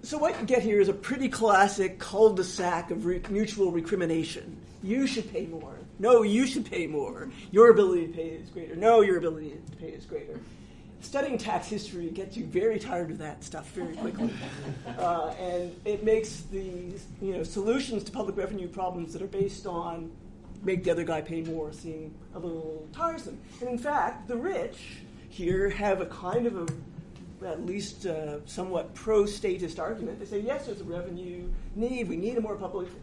So what you get here is a pretty classic cul-de-sac of mutual recrimination. You should pay more. No, you should pay more. Your ability to pay is greater. No, your ability to pay is greater. Studying tax history gets you very tired of that stuff very quickly. And it makes the solutions to public revenue problems that are based on make the other guy pay more seem a little tiresome. And in fact, the rich here have a kind of at least somewhat pro-statist argument. They say, yes, there's a revenue need. We need a more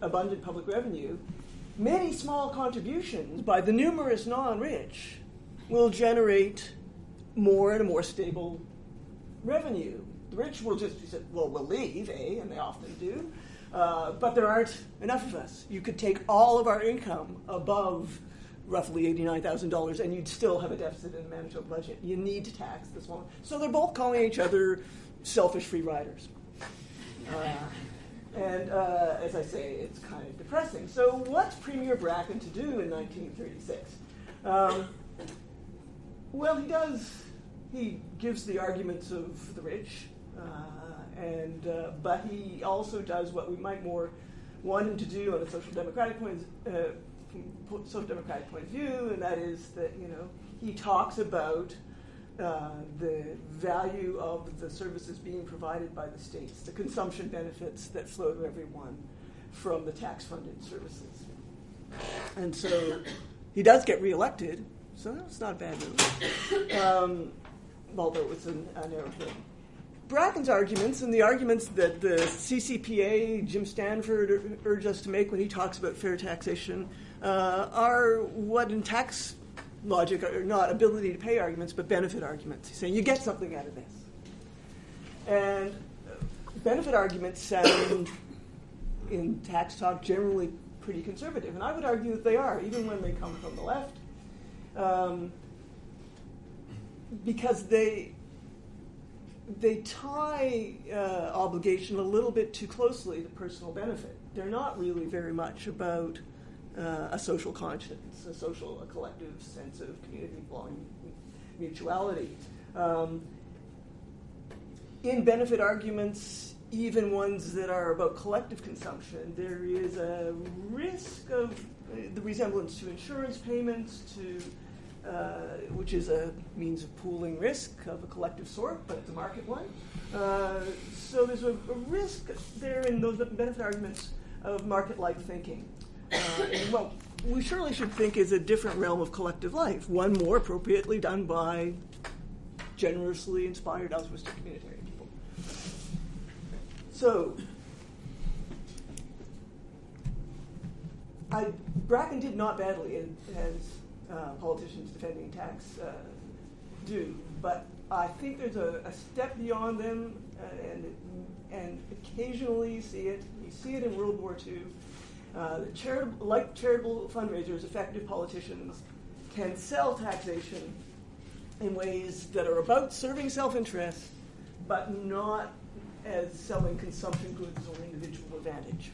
abundant public revenue. Many small contributions by the numerous non-rich will generate more and a more stable revenue. The rich will just be said, well, we'll leave, and they often do, but there aren't enough of us. You could take all of our income above roughly $89,000 and you'd still have a deficit in the Manitoba budget. You need to tax this one. So they're both calling each other selfish free riders. And as I say, it's kind of depressing. So what's Premier Bracken to do in 1936? Well, he gives the arguments of the rich, but he also does what we might more want him to do on a social democratic point of view, and that is that he talks about the value of the services being provided by the states, the consumption benefits that flow to everyone from the tax-funded services. And so he does get reelected, so that's not a bad move, although it's a narrow thing. Bracken's arguments and the arguments that the CCPA, Jim Stanford, urged us to make when he talks about fair taxation are what in tax logic are not ability to pay arguments, but benefit arguments. He's saying you get something out of this. And benefit arguments sound, in tax talk, generally pretty conservative. And I would argue that they are, even when they come from the left, because they tie obligation a little bit too closely to personal benefit. They're not really very much about a social conscience, a collective sense of community belonging, mutuality. In benefit arguments, even ones that are about collective consumption, there is a risk of the resemblance to insurance payments, which is a means of pooling risk of a collective sort, but it's a market one. So there's a risk there in those benefit arguments of market-like thinking. And what we surely should think is a different realm of collective life, one more appropriately done by generously inspired altruistic communitarian people. So, Bracken did not badly, as politicians defending tax do, but I think there's a step beyond them, and occasionally you see it. You see it in World War II. Charitable fundraisers, effective politicians can sell taxation in ways that are about serving self-interest, but not as selling consumption goods or individual advantage.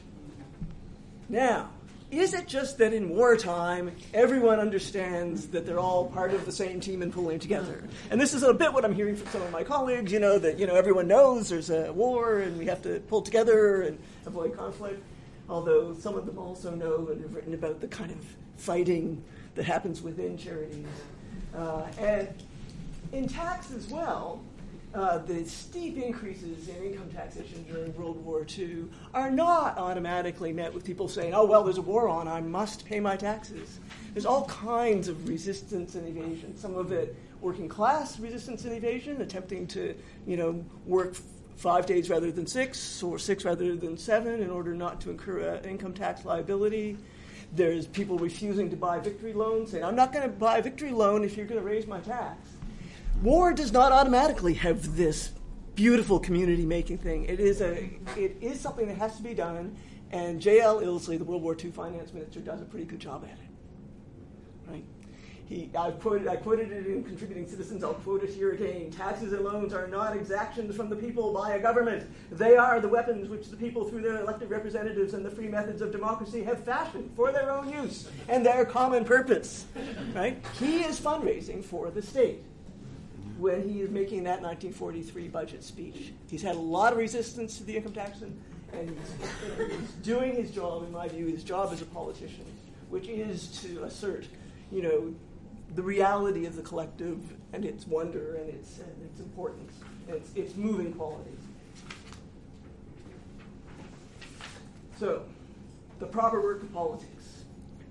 Now, is it just that in wartime, everyone understands that they're all part of the same team and pulling together? And this is a bit what I'm hearing from some of my colleagues, that everyone knows there's a war and we have to pull together and avoid conflict, although some of them also know and have written about the kind of fighting that happens within charities. And in tax as well, the steep increases in income taxation during World War II are not automatically met with people saying, oh, well, there's a war on, I must pay my taxes. There's all kinds of resistance and evasion. Some of it working class resistance and evasion, attempting to, work 5 days rather than 6 or 6 rather than 7 in order not to incur an income tax liability. There's people refusing to buy victory loans, saying, I'm not going to buy a victory loan if you're going to raise my tax. War does not automatically have this beautiful community-making thing. It is something that has to be done, and J.L. Ilsley, the World War II finance minister, does a pretty good job at it. Right? I quoted it in Contributing Citizens. I'll quote it here again. Taxes and loans are not exactions from the people by a government. They are the weapons which the people, through their elected representatives and the free methods of democracy, have fashioned for their own use and their common purpose. Right? He is fundraising for the state when he is making that 1943 budget speech. He's had a lot of resistance to the income tax, and he's doing his job, in my view, his job as a politician, which is to assert, the reality of the collective and its wonder and its importance and its moving qualities. So, the proper work of politics,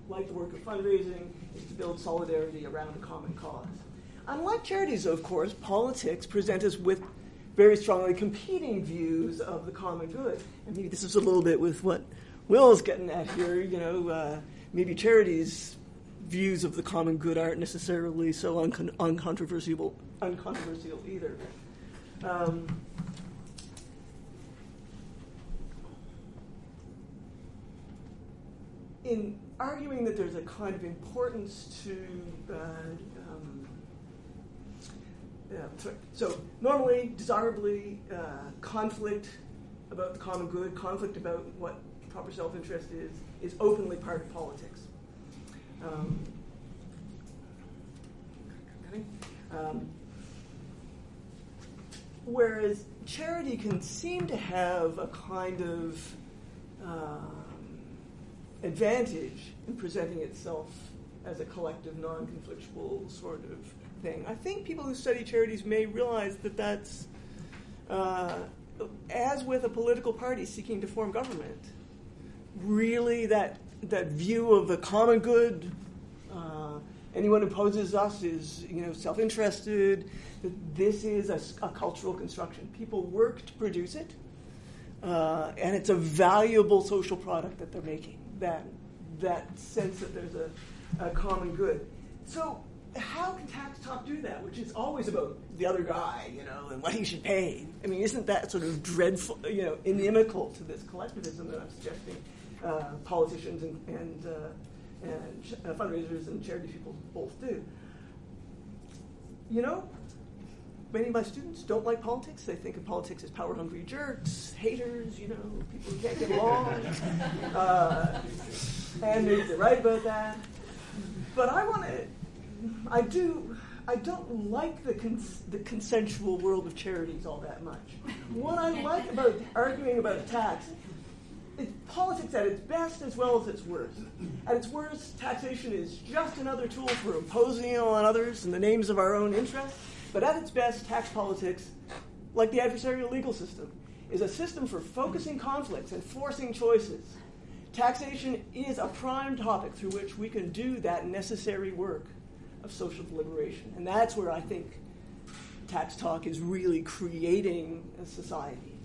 like the work of fundraising, is to build solidarity around a common cause. Unlike charities, of course, politics present us with very strongly competing views of the common good. And maybe this is a little bit with what Will's getting at here. Maybe charities' views of the common good aren't necessarily so uncontroversial either. In arguing that there's a kind of importance to so normally, desirably, conflict about the common good, conflict about what proper self-interest is openly part of politics. Whereas charity can seem to have a kind of advantage in presenting itself as a collective, non-conflictual sort of thing. I think people who study charities may realize that that's, as with a political party seeking to form government, really that view of the common good, anyone who opposes us is self-interested, that this is a cultural construction. People work to produce it, and it's a valuable social product that they're making, that sense that there's a common good. So how can tax talk do that, which is always about the other guy, and what he should pay? I mean, isn't that sort of dreadful, inimical to this collectivism that I'm suggesting politicians and fundraisers and charity people both do? Many of my students don't like politics. They think of politics as power-hungry jerks, haters, people who can't get along. And maybe they're right about that. But I don't like the consensual world of charities all that much. What I like about arguing about tax is politics at its best as well as its worst. At its worst, taxation is just another tool for imposing on others in the names of our own interests. But at its best, tax politics, like the adversarial legal system, is a system for focusing conflicts and forcing choices. Taxation is a prime topic through which we can do that necessary work of social deliberation. And that's where I think tax talk is really creating a society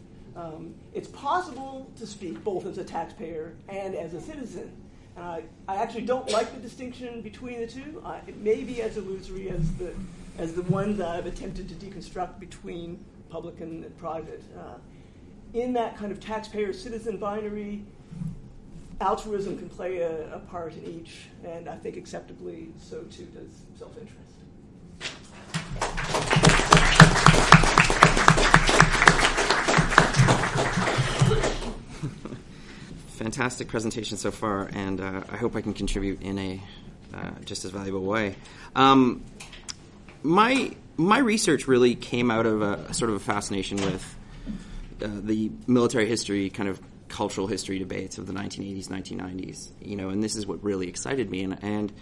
It's possible to speak both as a taxpayer and as a citizen. And I actually don't like the distinction between the two. It may be as illusory as the one that I've attempted to deconstruct between public and private. In that kind of taxpayer-citizen binary, altruism can play a part in each, and I think acceptably so too does self-interest. Fantastic presentation so far, and I hope I can contribute in a just as valuable way. My research really came out of a sort of a fascination with the military history, kind of cultural history debates of the 1980s, 1990s. And this is what really excited me. And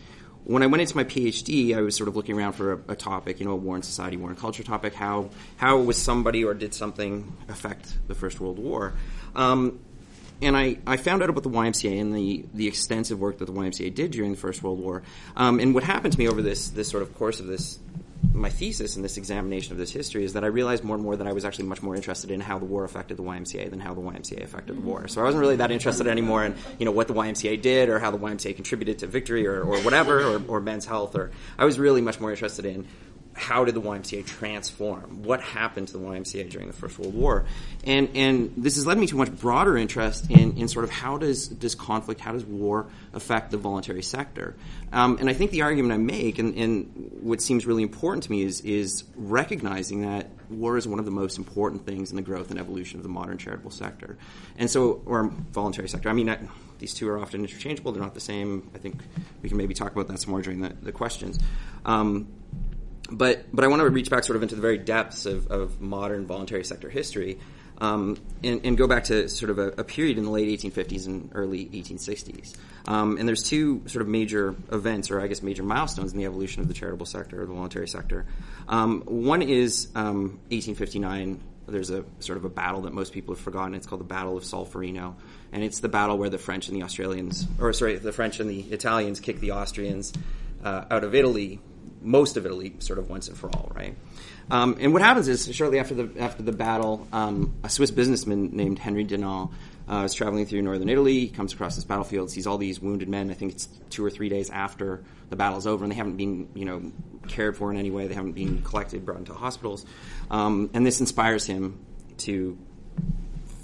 when I went into my PhD, I was sort of looking around for a topic, a war and society, war and culture topic. How was somebody or did something affect the First World War? And I found out about the YMCA and the extensive work that the YMCA did during the First World War. And what happened to me over this sort of course of my thesis and this examination of this history is that I realized more and more that I was actually much more interested in how the war affected the YMCA than how the YMCA affected the war. So I wasn't really that interested anymore in what the YMCA did or how the YMCA contributed to victory or whatever or men's health. Or I was really much more interested in how did the YMCA transform? What happened to the YMCA during the First World War? And this has led me to a much broader interest in sort of how does conflict, how does war affect the voluntary sector? And I think the argument I make, and what seems really important to me, is recognizing that war is one of the most important things in the growth and evolution of the modern charitable sector. And so, or voluntary sector. I mean, these two are often interchangeable. They're not the same. I think we can maybe talk about that some more during the questions. But I want to reach back sort of into the very depths of modern voluntary sector history and go back to sort of a period in the late 1850s and early 1860s. And there's two sort of major events, or I guess major milestones in the evolution of the charitable sector or the voluntary sector. One is 1859. There's a sort of a battle that most people have forgotten. It's called the Battle of Solferino. And it's the battle where the French and the Italians kick the Austrians out of Italy, most of Italy, sort of once and for all, right? And what happens is, shortly after the battle, a Swiss businessman named Henry Dunant is traveling through northern Italy. He comes across this battlefield, sees all these wounded men. I think it's 2 or 3 days after the battle's over, and they haven't been, cared for in any way. They haven't been collected, brought into hospitals. And this inspires him to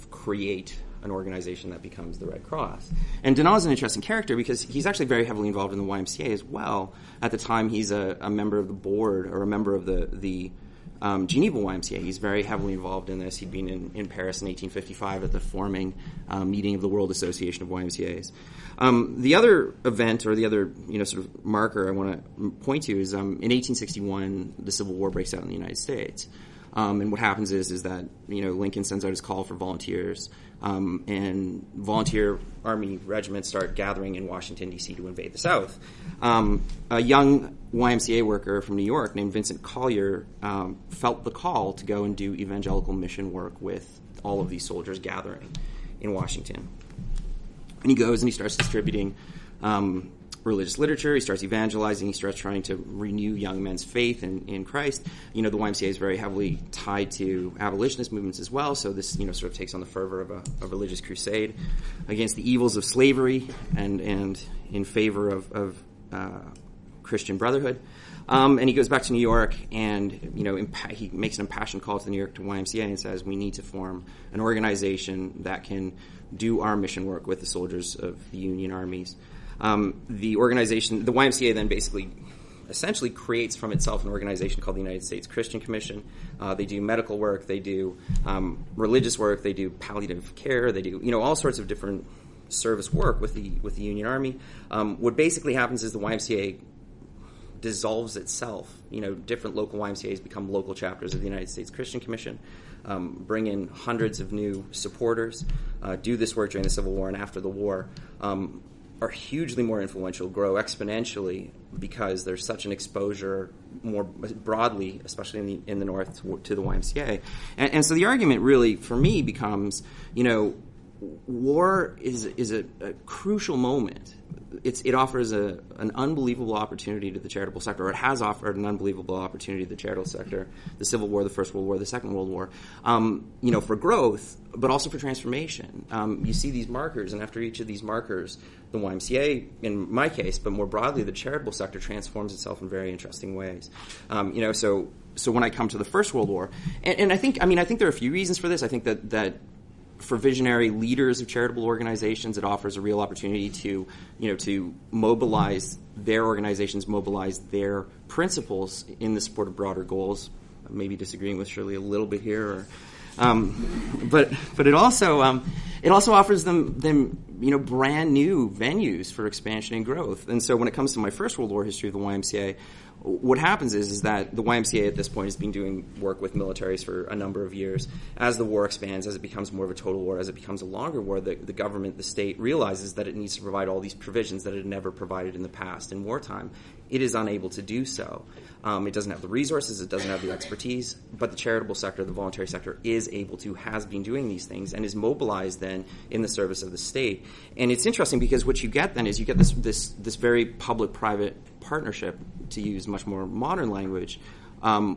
create an organization that becomes the Red Cross. And Dunant is an interesting character because he's actually very heavily involved in the YMCA as well. At the time, he's a member of the board or a member of the Geneva YMCA. He's very heavily involved in this. He'd been in Paris in 1855 at the forming meeting of the World Association of YMCAs. The other event or the other sort of marker I want to point to is in 1861, the Civil War breaks out in the United States. And what happens is that Lincoln sends out his call for volunteers, and volunteer army regiments start gathering in Washington, D.C. to invade the South. A young YMCA worker from New York named Vincent Collier felt the call to go and do evangelical mission work with all of these soldiers gathering in Washington. And he goes and he starts distributing religious literature. He starts evangelizing. He starts trying to renew young men's faith in Christ. The YMCA is very heavily tied to abolitionist movements as well, so this sort of takes on the fervor of a religious crusade against the evils of slavery and in favor of Christian brotherhood. And he goes back to New York, and he makes an impassioned call to the New York YMCA and says, we need to form an organization that can do our mission work with the soldiers of the Union armies. The organization, the YMCA, then essentially creates from itself an organization called the United States Christian Commission. They do medical work, they do religious work, they do palliative care, they do all sorts of different service work with the Union Army. What basically happens is the YMCA dissolves itself. Different local YMCAs become local chapters of the United States Christian Commission, bring in hundreds of new supporters, do this work during the Civil War and after the war. Are hugely more influential, grow exponentially because there's such an exposure more broadly, especially in the North, to the YMCA. And so the argument really, for me, becomes, war is a crucial moment. It offers an unbelievable opportunity to the charitable sector, or it has offered an unbelievable opportunity to the charitable sector, the Civil War, the First World War, the Second World War, for growth, but also for transformation. You see these markers, and after each of these markers, the YMCA, in my case, but more broadly, the charitable sector transforms itself in very interesting ways. So when I come to the First World War, and I think there are a few reasons for this. I think that for visionary leaders of charitable organizations, it offers a real opportunity to mobilize their organizations, mobilize their principles in the support of broader goals. Maybe disagreeing with Shirley a little bit here, but it also offers them brand new venues for expansion and growth. And so when it comes to my First World War history of the YMCA, what happens is that the YMCA at this point has been doing work with militaries for a number of years. As the war expands, as it becomes more of a total war, as it becomes a longer war, the government, the state, realizes that it needs to provide all these provisions that it had never provided in the past. In wartime, it is unable to do so. It doesn't have the resources, it doesn't have the expertise, but the charitable sector, the voluntary sector, is able to, has been doing these things, and is mobilized then in the service of the state. And it's interesting because what you get then is you get this very public-private partnership, to use much more modern language,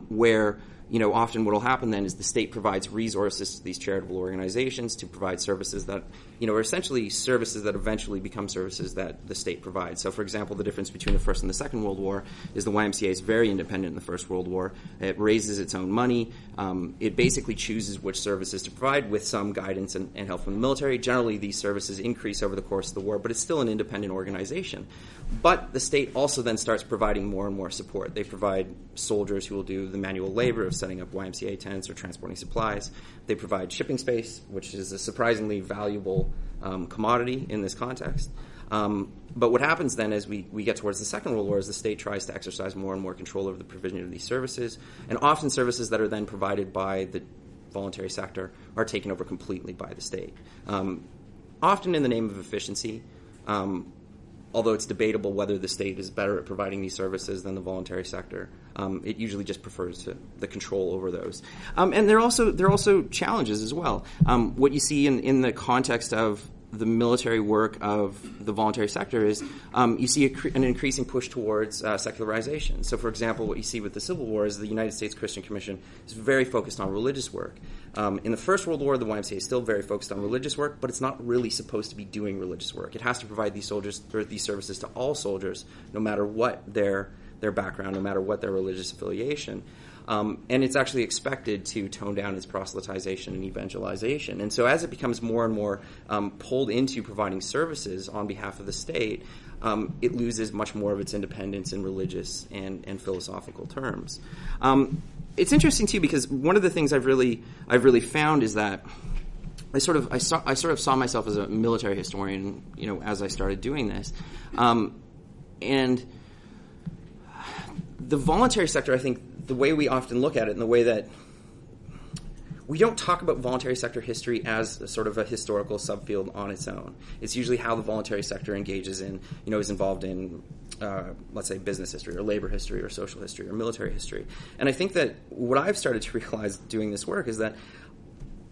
where often what will happen then is the state provides resources to these charitable organizations to provide services that, are essentially services that eventually become services that the state provides. So, for example, the difference between the First and the Second World War is the YMCA is very independent in the First World War. It raises its own money. It basically chooses which services to provide with some guidance and help from the military. Generally, these services increase over the course of the war, but it's still an independent organization. But the state also then starts providing more and more support. They provide soldiers who will do the manual labor of setting up YMCA tents or transporting supplies. They provide shipping space, which is a surprisingly valuable commodity in this context. But what happens then as we get towards the Second World War is the state tries to exercise more and more control over the provision of these services, and often services that are then provided by the voluntary sector are taken over completely by the state. Often in the name of efficiency, although it's debatable whether the state is better at providing these services than the voluntary sector. It usually just prefers the control over those. And there are also challenges as well. What you see in the context of the military work of the voluntary sector is you see an increasing push towards secularization. So, for example, what you see with the Civil War is the United States Christian Commission is very focused on religious work. In the First World War, the YMCA is still very focused on religious work, but it's not really supposed to be doing religious work. It has to provide these services to all soldiers, no matter what their background, no matter what their religious affiliation. And it's actually expected to tone down its proselytization and evangelization. And so as it becomes more and more pulled into providing services on behalf of the state, it loses much more of its independence in religious and philosophical terms. It's interesting, too, because one of the things I've really found is that I sort of saw myself as a military historian, as I started doing this. And the voluntary sector, I think, the way we often look at it and the way that we don't talk about voluntary sector history as a sort of a historical subfield on its own. It's usually how the voluntary sector engages in, is involved in, let's say, business history or labor history or social history or military history. And I think that what I've started to realize doing this work is that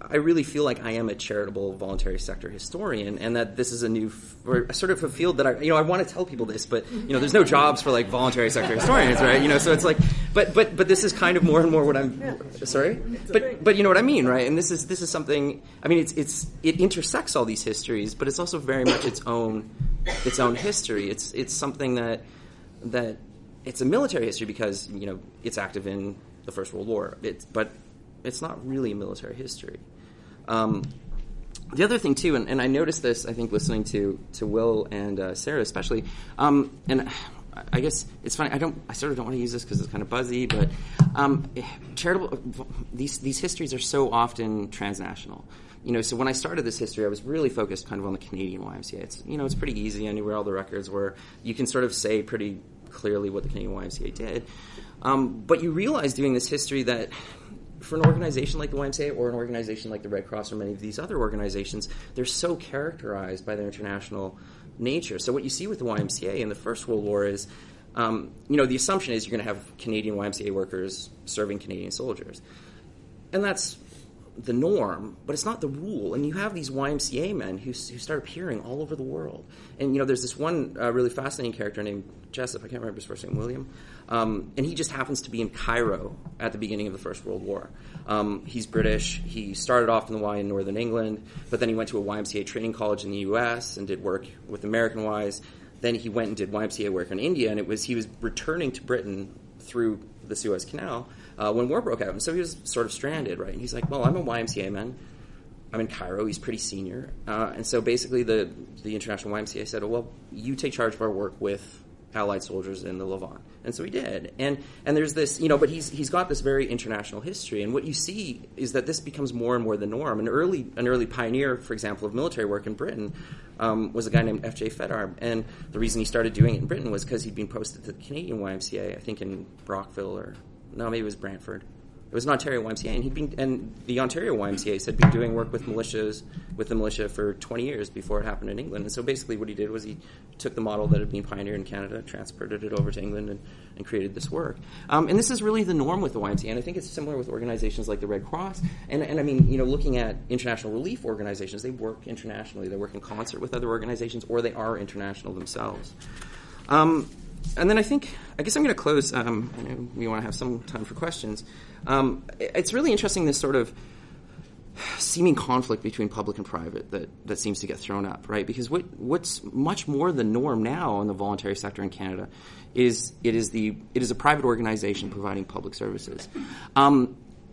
I really feel like I am a charitable voluntary sector historian, and that this is sort of a field that I want to tell people this, but there's no jobs for like voluntary sector historians, right? So it's like, but this is kind of more and more what I'm. Yeah. Sorry, but you know what I mean, right? And this is something. I mean, it intersects all these histories, but it's also very much its own history. It's something that it's a military history because it's active in the First World War. But it's not really a military history. The other thing, too, and I noticed this, I think, listening to Will and Sarah especially, and I guess it's funny, I sort of don't want to use this because it's kind of buzzy, but charitable, these histories are so often transnational. So when I started this history, I was really focused kind of on the Canadian YMCA. It's pretty easy. I knew where all the records were. You can sort of say pretty clearly what the Canadian YMCA did. But you realize doing this history that for an organization like the YMCA or an organization like the Red Cross or many of these other organizations, they're so characterized by their international nature. So what you see with the YMCA in the First World War is, the assumption is you're going to have Canadian YMCA workers serving Canadian soldiers. And that's the norm, but it's not the rule. And you have these YMCA men who start appearing all over the world. And, there's this one really fascinating character named Jessup. I can't remember his first name, William. And he just happens to be in Cairo at the beginning of the First World War. He's British. He started off in the Y in Northern England, but then he went to a YMCA training college in the U.S. and did work with American Ys. Then he went and did YMCA work in India, and he was returning to Britain through the Suez Canal when war broke out. And so he was sort of stranded, right? And he's like, well, I'm a YMCA man. I'm in Cairo. He's pretty senior. And so basically the International YMCA said, well, you take charge of our work with Allied soldiers in the Levant. And so he did. And there's this, but he's got this very international history. And what you see is that this becomes more and more the norm. An early pioneer, for example, of military work in Britain was a guy named F.J. Fedarm. And the reason he started doing it in Britain was because he'd been posted to the Canadian YMCA, I think in Brockville maybe it was Brantford. It was an Ontario YMCA, and the Ontario YMCA had been doing work with the militia for 20 years before it happened in England. And so basically what he did was he took the model that had been pioneered in Canada, transported it over to England, and created this work. And this is really the norm with the YMCA, and I think it's similar with organizations like the Red Cross. And I mean, looking at international relief organizations, they work internationally. They work in concert with other organizations, or they are international themselves. And then I guess I'm going to close. I know we want to have some time for questions. It's really interesting, this sort of seeming conflict between public and private that seems to get thrown up, right? Because what's much more the norm now in the voluntary sector in Canada is it is a private organization providing public services.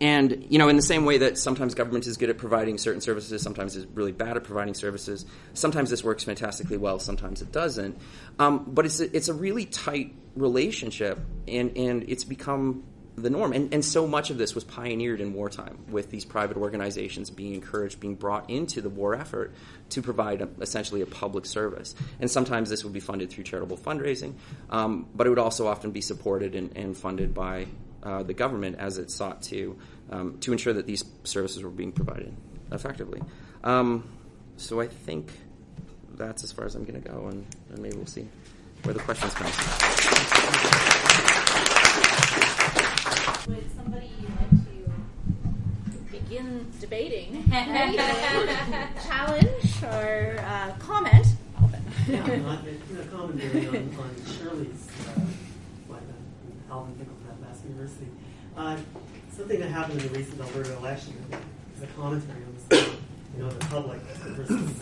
And, in the same way that sometimes government is good at providing certain services, sometimes is really bad at providing services, sometimes this works fantastically well, sometimes it doesn't. But it's a really tight relationship, and it's become the norm. And so much of this was pioneered in wartime, with these private organizations being encouraged, being brought into the war effort to provide essentially a public service. And sometimes this would be funded through charitable fundraising, but it would also often be supported and funded by the government as it sought to ensure that these services were being provided effectively. So I think that's as far as I'm going to go, and maybe we'll see where the questions come. Would somebody like to begin debating? Challenge or comment? Yeah, comment really on Shirley's Alvin Pickle at Mass University. Something that happened in the recent Alberta election is a commentary on this, the public versus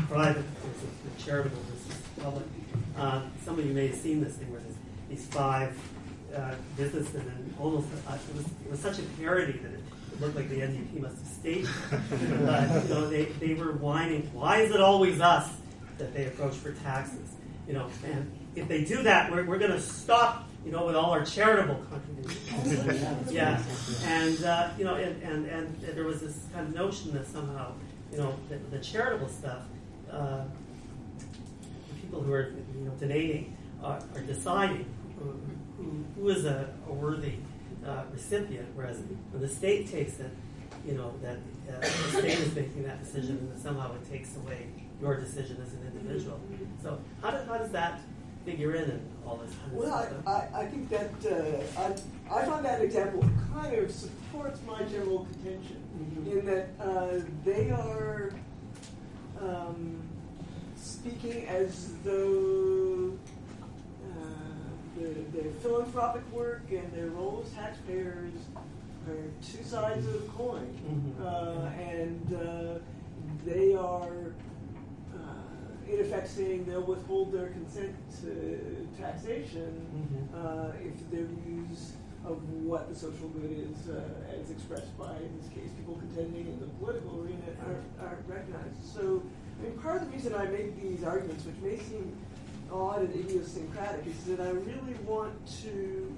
private versus the charitable versus public. Some of you may have seen this thing where there's these 5 businessmen, and almost it was such a parody that it looked like the NDP must have staged it. They were whining, why is it always us that they approach for taxes? And if they do that, we're going to stop, with all our charitable contributions. Yeah, and and there was this kind of notion that somehow, the charitable stuff, the people who are donating are deciding who is a worthy recipient, whereas when the state takes it, that the state is making that decision, and somehow it takes away your decision as an individual. So how does that figure in all this kind of stuff? I think that I find that example kind of supports my general contention, in that they are speaking as though their philanthropic work and their role as taxpayers are 2 sides of a coin, and they are in effect saying they'll withhold their consent to taxation if their views of what the social good is, as expressed by, in this case, people contending in the political arena, aren't recognized. So, part of the reason I make these arguments, which may seem odd and idiosyncratic, is that I really want to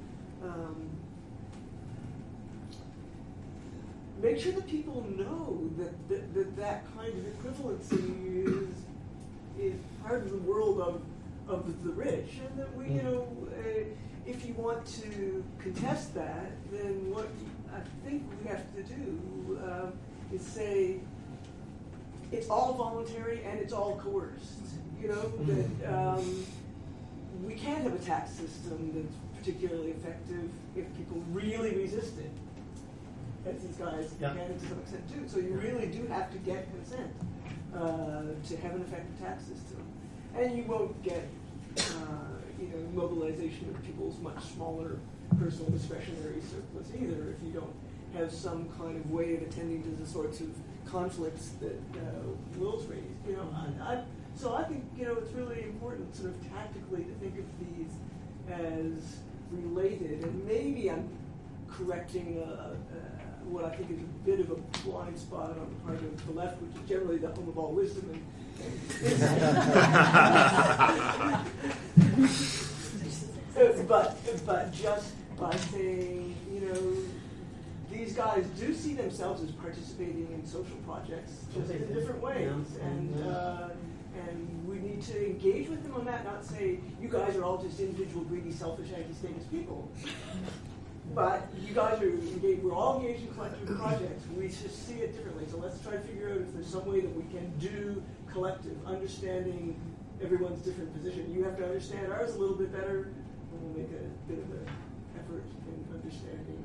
make sure that people know that kind of equivalency is part of the world of the rich, and that we, if you want to contest that, then what I think we have to do is say it's all voluntary and it's all coerced. That we can't have a tax system that's particularly effective if people really resist it. as these guys Yeah. can to some extent too. So you really do have to get consent to have an effective tax system, and you won't get mobilization of people's much smaller personal discretionary surplus either if you don't have some kind of way of attending to the sorts of conflicts that Will's raised. So I think it's really important, sort of tactically, to think of these as related. And maybe I'm correcting what I think is a bit of a blind spot on the part of the left, which is generally the home of all wisdom. But just by saying, these guys do see themselves as participating in social projects just in different ways, and we need to engage with them on that. Not say you guys are all just individual, greedy, selfish, anti-status people, but you guys are engaged. We're all engaged in collective projects. We just see it differently. So let's try to figure out if there's some way that we can do collective, understanding everyone's different position. You have to understand ours a little bit better. We'll make a bit of an effort in understanding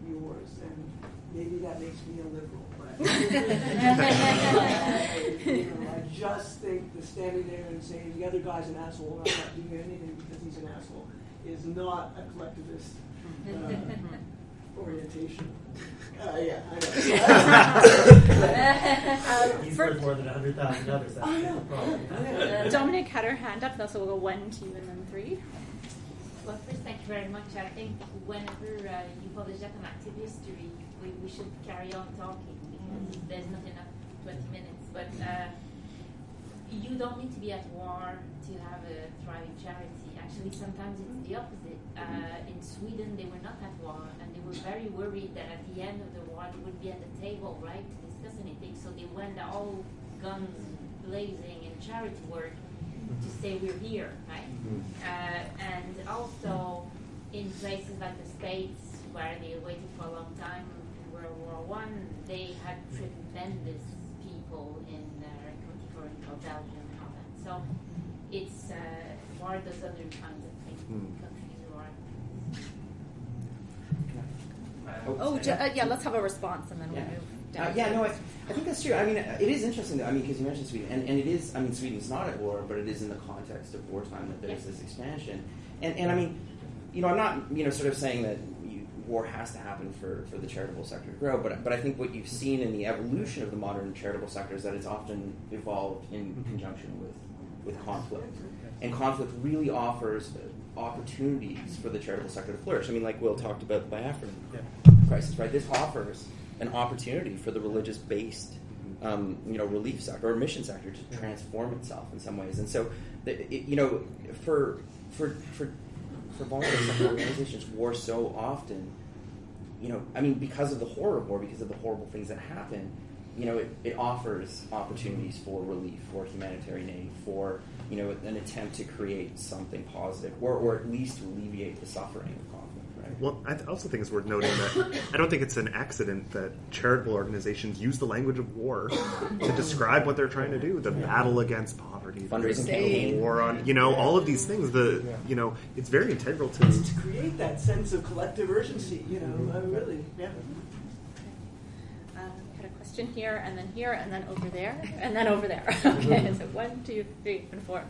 yours, and maybe that makes me a liberal. But I just think that standing there and saying the other guy's an asshole and I'm not doing anything because he's an asshole is not a collectivist orientation. Yeah, I know. He's worth more than 100,000 others. That's the problem. Dominic had her hand up, so we'll go 1, 2, and then 3. Well, first, thank you very much. I think whenever you publish that on Active History, we should carry on talking because there's not enough 20 minutes. But you don't need to be at war to have a thriving charity. Actually, sometimes it's the opposite. In Sweden, they were not at war, and they were very worried that at the end of the war, they would be at the table, right, to discuss anything. So they went all guns blazing in charity work to say we're here, right? And also in places like the States, where they waited for a long time in World War I, they had tremendous people in County Cork or Belgium and all that. So it's more those other kinds of things, countries who are. Let's have a response and then we'll move down. I think that's true. I mean, it is interesting, though, because you mentioned Sweden, and it is, Sweden's not at war, but it is in the context of wartime that there's this expansion. And I mean, I'm not, sort of saying that war has to happen for the charitable sector to grow, but I think what you've seen in the evolution of the modern charitable sector is that it's often evolved in conjunction with conflict. And conflict really offers opportunities for the charitable sector to flourish. I mean, like Will talked about the Biafran crisis, right? This offers an opportunity for the religious-based, relief sector or mission sector to transform itself in some ways. And so, for voluntary sector organizations, war so often, because of the horror of war, because of the horrible things that happen, it offers opportunities for relief, for humanitarian aid, for an attempt to create something positive, or at least to alleviate the suffering of conflict. Right? Well, I also think it's worth noting that I don't think it's an accident that charitable organizations use the language of war to describe what they're trying to do: the battle against poverty, fundraising the war on, all of these things. It's very integral to create that sense of collective urgency. Really, yeah. Here, and then over there, and then over there. Okay, so 1, 2, 3, and 4.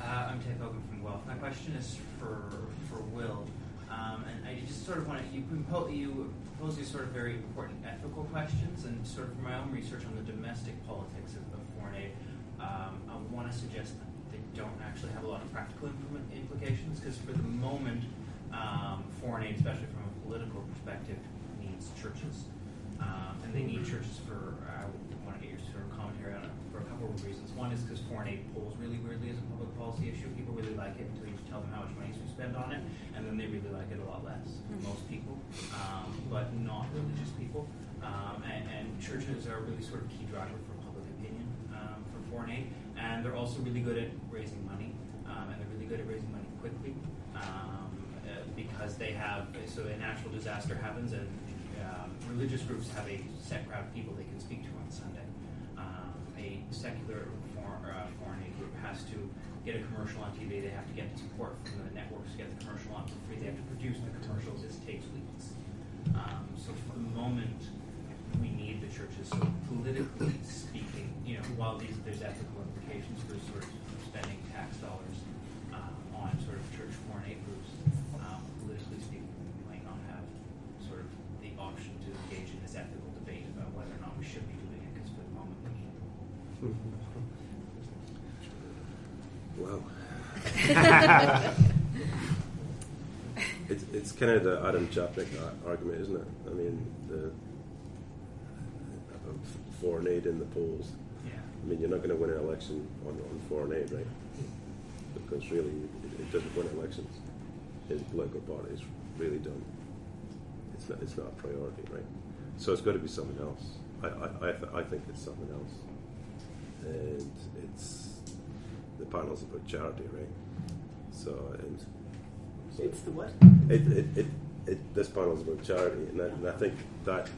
I'm Tait from Wealth. My question is for Will, and I just sort of want to. You pose these sort of very important ethical questions, and sort of from my own research on the domestic politics of foreign aid, I want to suggest that they don't actually have a lot of practical implications, because for the moment, foreign aid, especially from a political perspective, needs churches. And they need churches for, I want to get your sort of commentary on it, for a couple of reasons. One is because foreign aid polls really weirdly as a public policy issue. People really like it until you tell them how much money we spend on it, and then they really like it a lot less. Most people, but not religious people. And churches are really sort of key driver for public opinion for foreign aid. And they're also really good at raising money, and they're really good at raising money quickly, because they have, so a natural disaster happens, and religious groups have a set crowd of people they can speak to on Sunday. A secular foreign aid group has to get a commercial on TV. They have to get support from the networks to get the commercial on for free. They have to produce the commercials. This takes weeks. So for the moment, moment, we need the churches. So politically speaking, while there's ethical implications for sort of spending tax dollars on sort of church foreign aid groups, politically speaking, we might not have sort of the option to engage in this ethical debate about whether or not we should be doing it, because for the moment we can't. Wow. It's kind of the Adam Chapnick argument, isn't it? I mean, about foreign aid in the polls. Yeah. I mean, you're not going to win an election on foreign aid, right? Because really, it doesn't win elections in political parties. Really don't. It's not a priority, right? So it's got to be something else. I think it's something else, and it's the panel's about charity, right? So It's the what? This panel's about charity, and I think that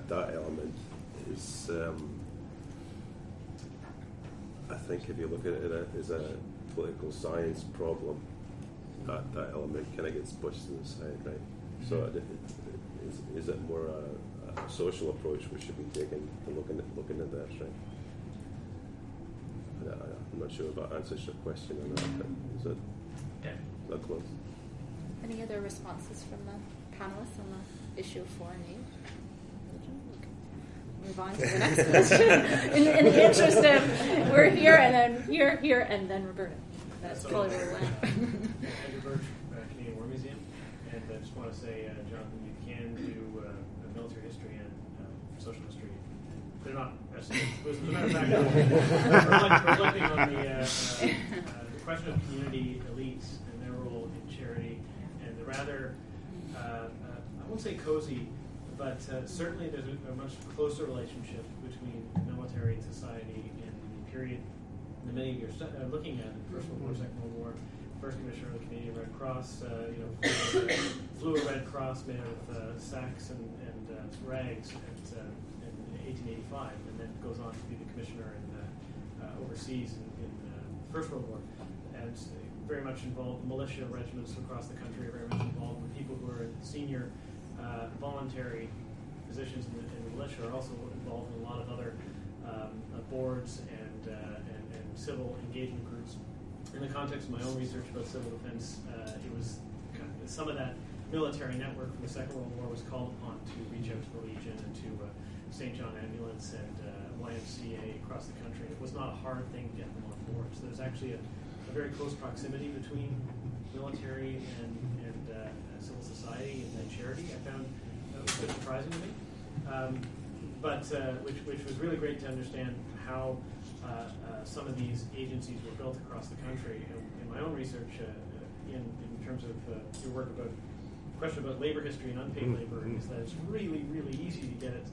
element is. I think if you look at it as a political science problem, that element kind of gets pushed to the side, right? So is it more a social approach we should be taking to looking at that, right? I'm not sure if that answers your question or not, but is that close? Any other responses from the panelists on the issue of foreign aid? Move on to the next question. In the interest of we're here and then here and then Roberta. That's probably where we're at. Andrew Birch, Canadian War Museum, and I just want to say, Jonathan, you can do military history and social history. They're not. As a matter of fact, reflecting on the question of community elites and their role in charity, and the rather, I won't say cozy, but certainly there's a much closer relationship between military and society in the period, in the many years looking at it, First World War, Second World War, First Commissioner of the Canadian Red Cross, flew a Red Cross made out of sacks and rags in 1885, and then goes on to be the commissioner overseas in First World War, and very much involved militia regiments across the country, very much involved with people who are in senior voluntary positions in the militia, are also involved in a lot of other boards and civil engagement groups. In the context of my own research about civil defense, it was some of that military network from the Second World War was called upon to reach out to the Legion and to St. John Ambulance and Ymca across the country. It was not a hard thing to get them on board. So there's actually a very close proximity between military and civil society and charity. I found that was a bit surprising to me, but which was really great to understand how some of these agencies were built across the country. In my own research, in terms of your work about the question about labor history and unpaid labor, is that it's really, really easy to get at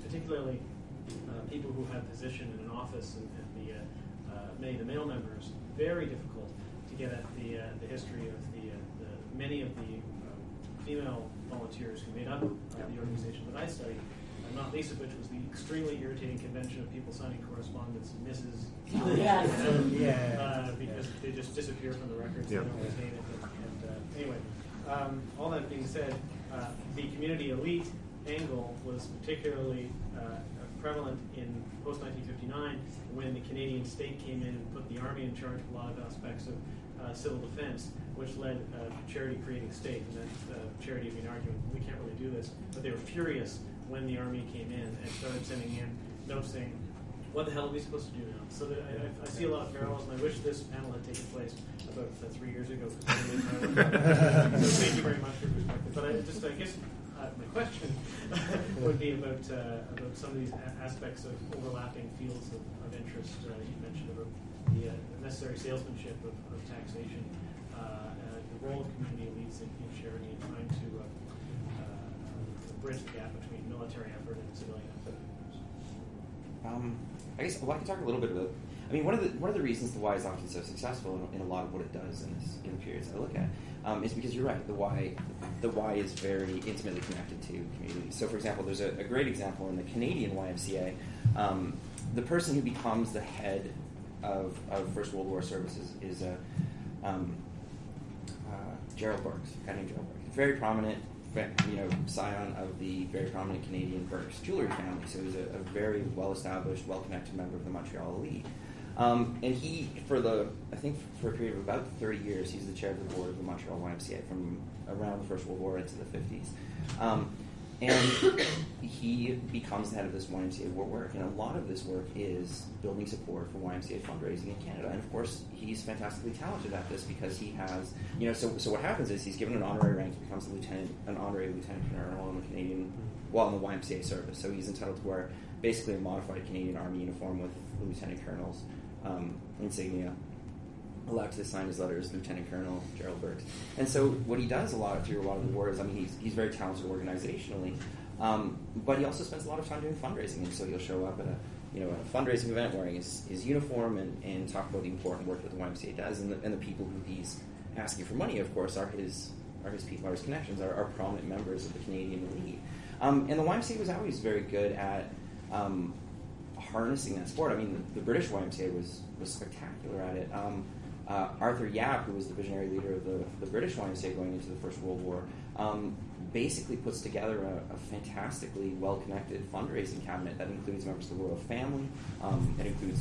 particularly people who have position in an office and many of the male members. Very difficult to get at the history of the many of the female volunteers who made up the organization that I studied, not least of which was the extremely irritating convention of people signing correspondence, Mrs. Because they just disappear from the records. They don't retain it. And anyway, all that being said, the community elite angle was particularly prevalent in post-1959 when the Canadian state came in and put the Army in charge of a lot of aspects of civil defense, which led to charity creating state. And then charity had been arguing, we can't really do this. But they were furious when the Army came in and started sending in notes saying, what the hell are we supposed to do now? So I see a lot of parallels, and I wish this panel had taken place about 3 years ago. So thank you very much for your perspective. But I guess my question would be about some of these aspects of overlapping fields of interest. You mentioned about the necessary salesmanship of taxation, the role of community elites in charity, and trying to bridge the gap between military effort and civilian effort. I guess I can talk a little bit about. I mean, one of the reasons the Y is often so successful in a lot of what it does in the periods I look at is because you're right. The Y is very intimately connected to communities. So, for example, there's a great example in the Canadian YMCA. The person who becomes the head of First World War services is Gerald Burks, a guy named Gerald Burks. Very prominent, scion of the very prominent Canadian Burke's jewelry family. So he was a very well-established, well-connected member of the Montreal elite. And he, for a period of about 30 years, he's the chair of the board of the Montreal YMCA from around the First World War into the 50s. And he becomes the head of this YMCA work, and a lot of this work is building support for YMCA fundraising in Canada. And of course, he's fantastically talented at this because he has, so what happens is he's given an honorary rank, he becomes an honorary lieutenant colonel in the in the YMCA service. So he's entitled to wear basically a modified Canadian Army uniform with the lieutenant colonel's insignia. Allowed to sign his letters, Lieutenant Colonel Gerald Burks. And so what he does through a lot of the wars, he's very talented organizationally, but he also spends a lot of time doing fundraising. And so he'll show up at a fundraising event wearing his uniform and talk about the important work that the YMCA does. And the people who he's asking for money, of course, are his people, are his connections, are prominent members of the Canadian elite. And the YMCA was always very good at harnessing that sport. The British YMCA was spectacular at it. Arthur Yapp, who was the visionary leader of the British YMCA going into the First World War, basically puts together a fantastically well-connected fundraising cabinet that includes members of the royal family. It includes,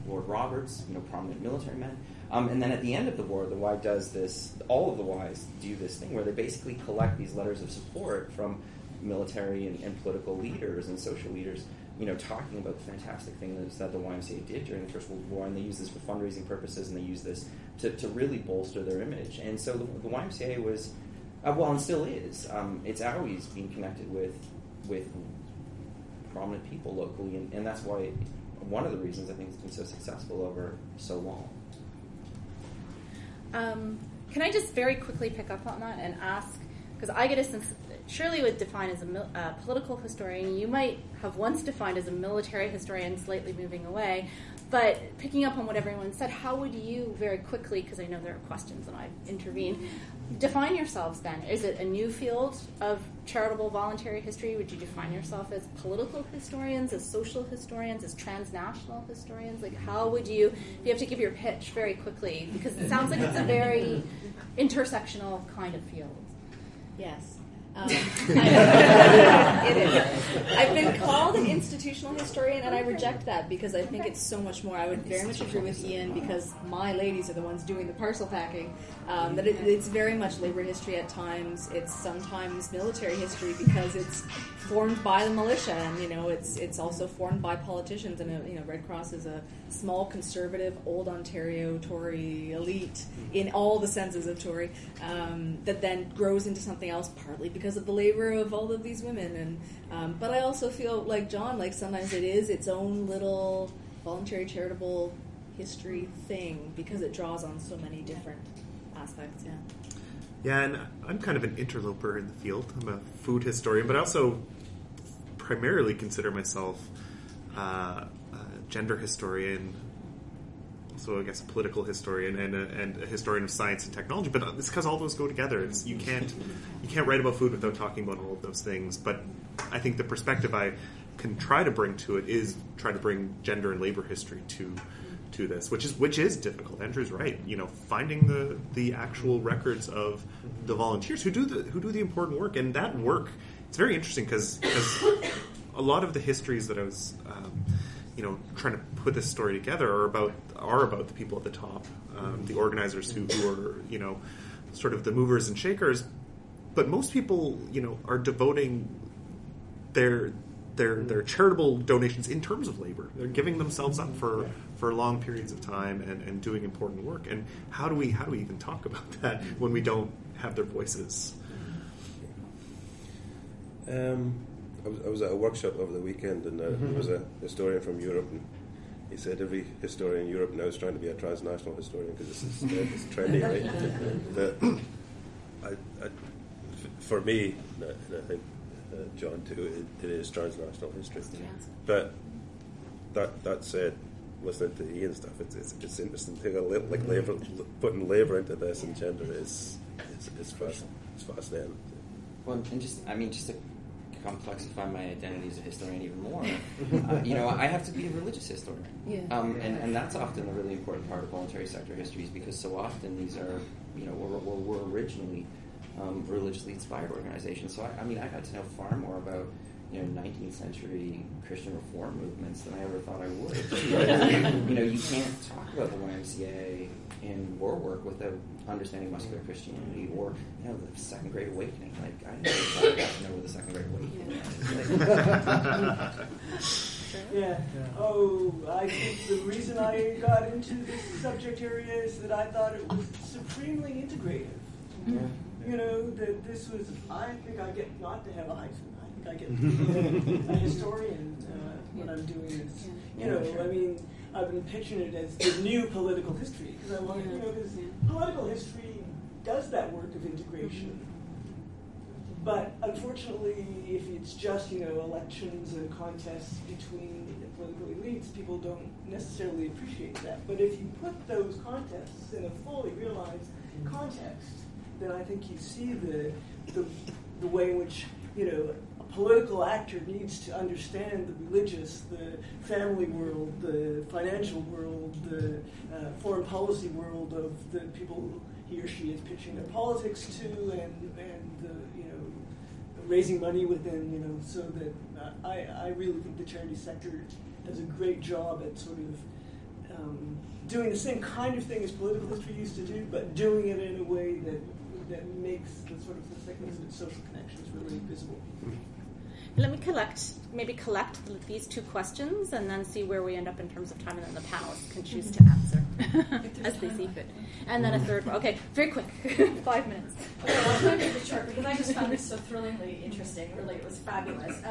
Lord Roberts, prominent military men. And then at the end of the war, the Y does this. All of the Ys do this thing where they basically collect these letters of support from military and political leaders and social leaders, talking about the fantastic things that the YMCA did during the First World War, and they use this for fundraising purposes, and they use this to really bolster their image. And so the YMCA was, and still is, it's always been connected with prominent people locally, and that's why one of the reasons I think it's been so successful over so long. Can I just very quickly pick up on that and ask, because I get a sense, Shirley would define as a political historian. You might have once defined as a military historian, slightly moving away. But picking up on what everyone said, how would you very quickly, because I know there are questions and I've intervened, define yourselves then? Is it a new field of charitable voluntary history? Would you define yourself as political historians, as social historians, as transnational historians? How would you, if you have to give your pitch very quickly, because it sounds like it's a very intersectional kind of field. Yes. It is. I've been called an institutional historian, and I reject that because I think it's so much more. I would very much agree with Ian, because my ladies are the ones doing the parcel packing, that it's very much labor history at times. It's sometimes military history because it's formed by the militia, and it's also formed by politicians. And Red Cross is a small, conservative, old Ontario Tory elite in all the senses of Tory, that then grows into something else, partly because of the labor of all of these women. And but I also feel like John, sometimes it is its own little voluntary charitable history thing because it draws on so many different aspects. Yeah, and I'm kind of an interloper in the field. I'm a food historian, but I also primarily consider myself a gender historian, also I guess a political historian and a historian of science and technology. But it's because all those go together. You can't write about food without talking about all of those things. But I think the perspective I can try to bring to it is try to bring gender and labor history to this, which is difficult. Andrew's right. Finding the actual records of the volunteers who do the important work, and that work. It's very interesting because a lot of the histories that I was trying to put this story together are about the people at the top, the organizers who are sort of the movers and shakers. But most people are devoting their charitable donations in terms of labor. They're giving themselves up for long periods of time and doing important work. And how do we even talk about that when we don't have their voices? I was at a workshop over the weekend, and there was a historian from Europe, and he said every historian in Europe now is trying to be a transnational historian because it's trendy, right? But for me, and I think John too, it is transnational history. But that said, listening to Ian stuff, it's interesting to think labor, putting labor into this and gender is fascinating. Well, and just to complexify my identity as a historian even more, I have to be a religious historian. And that's often a really important part of voluntary sector histories, because so often these are, were originally religiously inspired organizations. So I got to know far more about 19th century Christian reform movements than I ever thought I would. You can't talk about the YMCA in war work without understanding muscular Christianity or the Second Great Awakening. Like I never thought I got to know what the Second Great Awakening is. Yeah. Oh, I think the reason I got into this subject area is that I thought it was supremely integrative. Yeah. That this was, I think I get not to have a hyphen. I get to be a historian when I'm doing this. I've been pitching it as the new political history because I want to, because political history does that work of integration. But unfortunately, if it's just, elections and contests between the political elites, people don't necessarily appreciate that. But if you put those contests in a fully realized context, then I think you see the way in which, a political actor needs to understand the religious, the family world, the financial world, the foreign policy world of the people he or she is pitching their politics to, and the raising money within, so that I really think the charity sector does a great job at sort of doing the same kind of thing as political history used to do, but doing it in a way that makes the sort of the thickness of social connections really visible. Let me collect these two questions and then see where we end up in terms of time, and then the panelists can choose to answer as they see fit. And then a third one. Okay, very quick, 5 minutes. Okay, well, I'll try to make it short because I just found this so thrillingly interesting. Really, it was fabulous.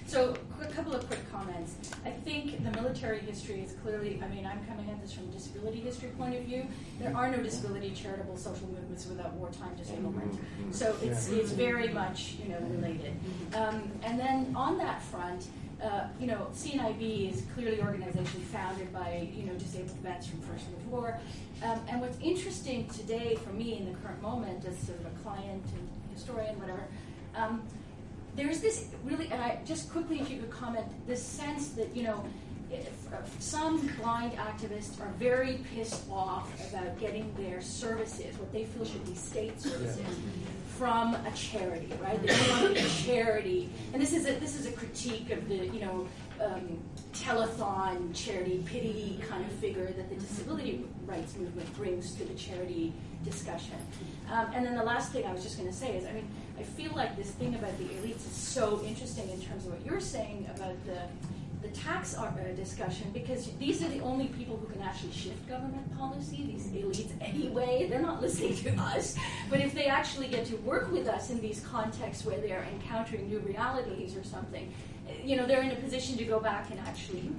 So, a couple of quick comments. I think the military history is clearly, I'm coming at this from a disability history point of view. There are no disability charitable social movements without wartime disablement. So it's very much, related. And then on that front, CNIB is clearly an organization founded by, disabled vets from First World War. And what's interesting today for me in the current moment as sort of a client and historian, whatever, there's this really, and I just quickly, if you could comment, this sense that, some blind activists are very pissed off about getting their services, what they feel should be state services, from a charity, right? They don't want to be a charity, and this is a critique of the telethon charity pity kind of figure that the disability rights movement brings to the charity discussion. And then the last thing I was just going to say is, I feel like this thing about the elites is so interesting in terms of what you're saying about the tax discussion, because these are the only people who can actually shift government policy, these elites anyway. They're not listening to us. But if they actually get to work with us in these contexts where they're encountering new realities or something, they're in a position to go back and actually,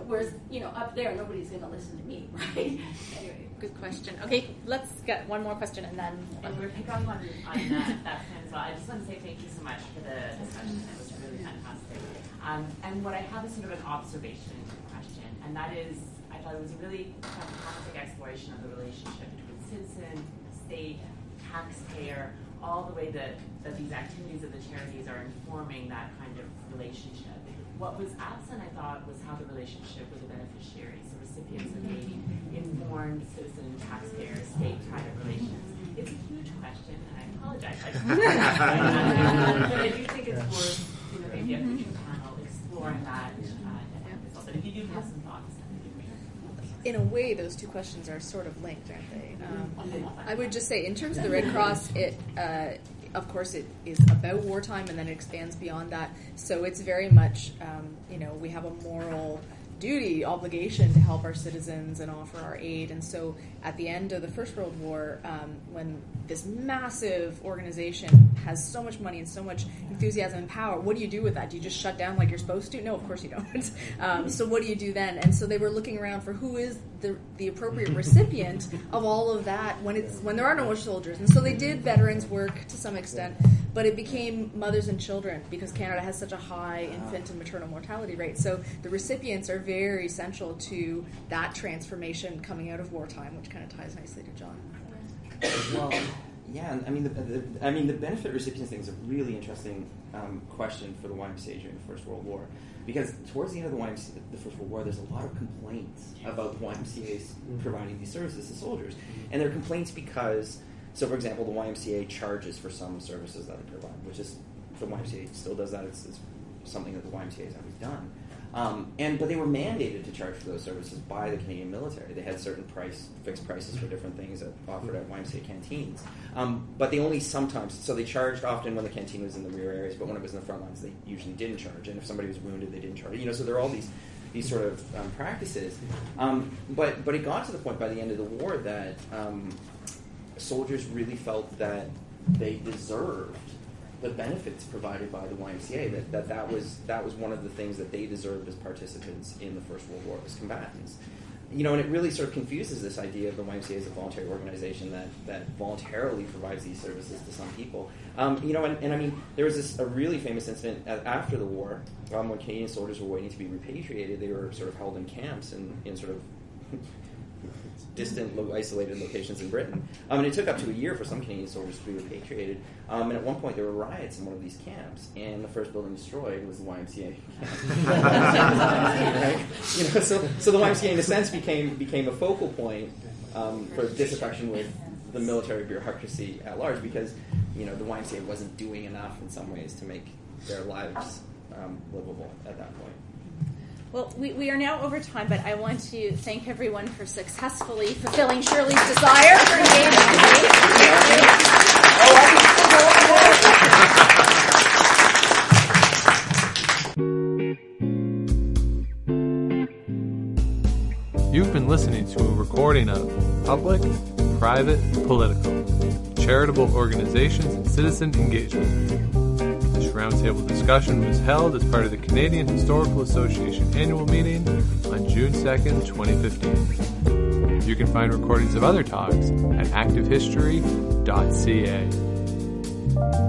whereas, up there, nobody's going to listen to me, right? Anyway. Good question. Okay, let's get one more question and then... And we're picking up on that point as well. I just want to say thank you so much for the discussion. It was really fantastic. And what I have is sort of an observation question, and that is, I thought it was a really fantastic exploration of the relationship between citizen, state, taxpayer, all the way that these activities of the charities are informing that kind of relationship. What was absent, I thought, was how the relationship with the beneficiaries, the recipients of aid, informed citizen, taxpayer, state, private relations. It's a huge question, and I apologize. But I do think it's worth, maybe a future panel exploring that. But if you do have some thoughts, that would be great. In a way, those two questions are sort of linked, aren't they? I would just say, in terms of the Red Cross, of course, it is about wartime, and then it expands beyond that. So it's very much, we have a moral duty, obligation to help our citizens and offer our aid. And so at the end of the First World War, when this massive organization has so much money and so much enthusiasm and power, what do you do with that? Do you just shut down like you're supposed to? No, of course you don't. So what do you do then? And so they were looking around for who is the appropriate recipient of all of that when there are no more soldiers. And so they did veterans work to some extent, but it became mothers and children because Canada has such a high infant and maternal mortality rate. So the recipients are very central to that transformation coming out of wartime, which kind of ties nicely to John. Well, yeah, the benefit recipients thing is a really interesting question for the YMCA during the First World War, because towards the end of the First World War, there's a lot of complaints about the YMCA's providing these services to soldiers, and they're complaints because So, for example, the YMCA charges for some services that they provide, which is, the YMCA still does that. It's something that the YMCA has always done. But they were mandated to charge for those services by the Canadian military. They had certain fixed prices for different things that offered at YMCA canteens. But they only sometimes, so they charged often when the canteen was in the rear areas, but when it was in the front lines, they usually didn't charge. And if somebody was wounded, they didn't charge. So there are all these sort of practices. But it got to the point by the end of the war that soldiers really felt that they deserved the benefits provided by the YMCA, that was one of the things that they deserved as participants in the First World War as combatants. And it really sort of confuses this idea of the YMCA as a voluntary organization that voluntarily provides these services to some people. There was a really famous incident after the war when Canadian soldiers were waiting to be repatriated. They were sort of held in camps in sort of distant, isolated locations in Britain. And it took up to a year for some Canadian soldiers to be repatriated. And at one point there were riots in one of these camps, and the first building destroyed was the YMCA camp. Right? So the YMCA in a sense became a focal point for disaffection with the military bureaucracy at large, because the YMCA wasn't doing enough in some ways to make their lives livable at that point. Well, we are now over time, but I want to thank everyone for successfully fulfilling Shirley's desire for engagement today. You've been listening to a recording of Public, Private, Political, Charitable Organizations and Citizen Engagement. This roundtable discussion was held as part of the Canadian Historical Association annual meeting on June 2nd, 2015. You can find recordings of other talks at ActiveHistory.ca.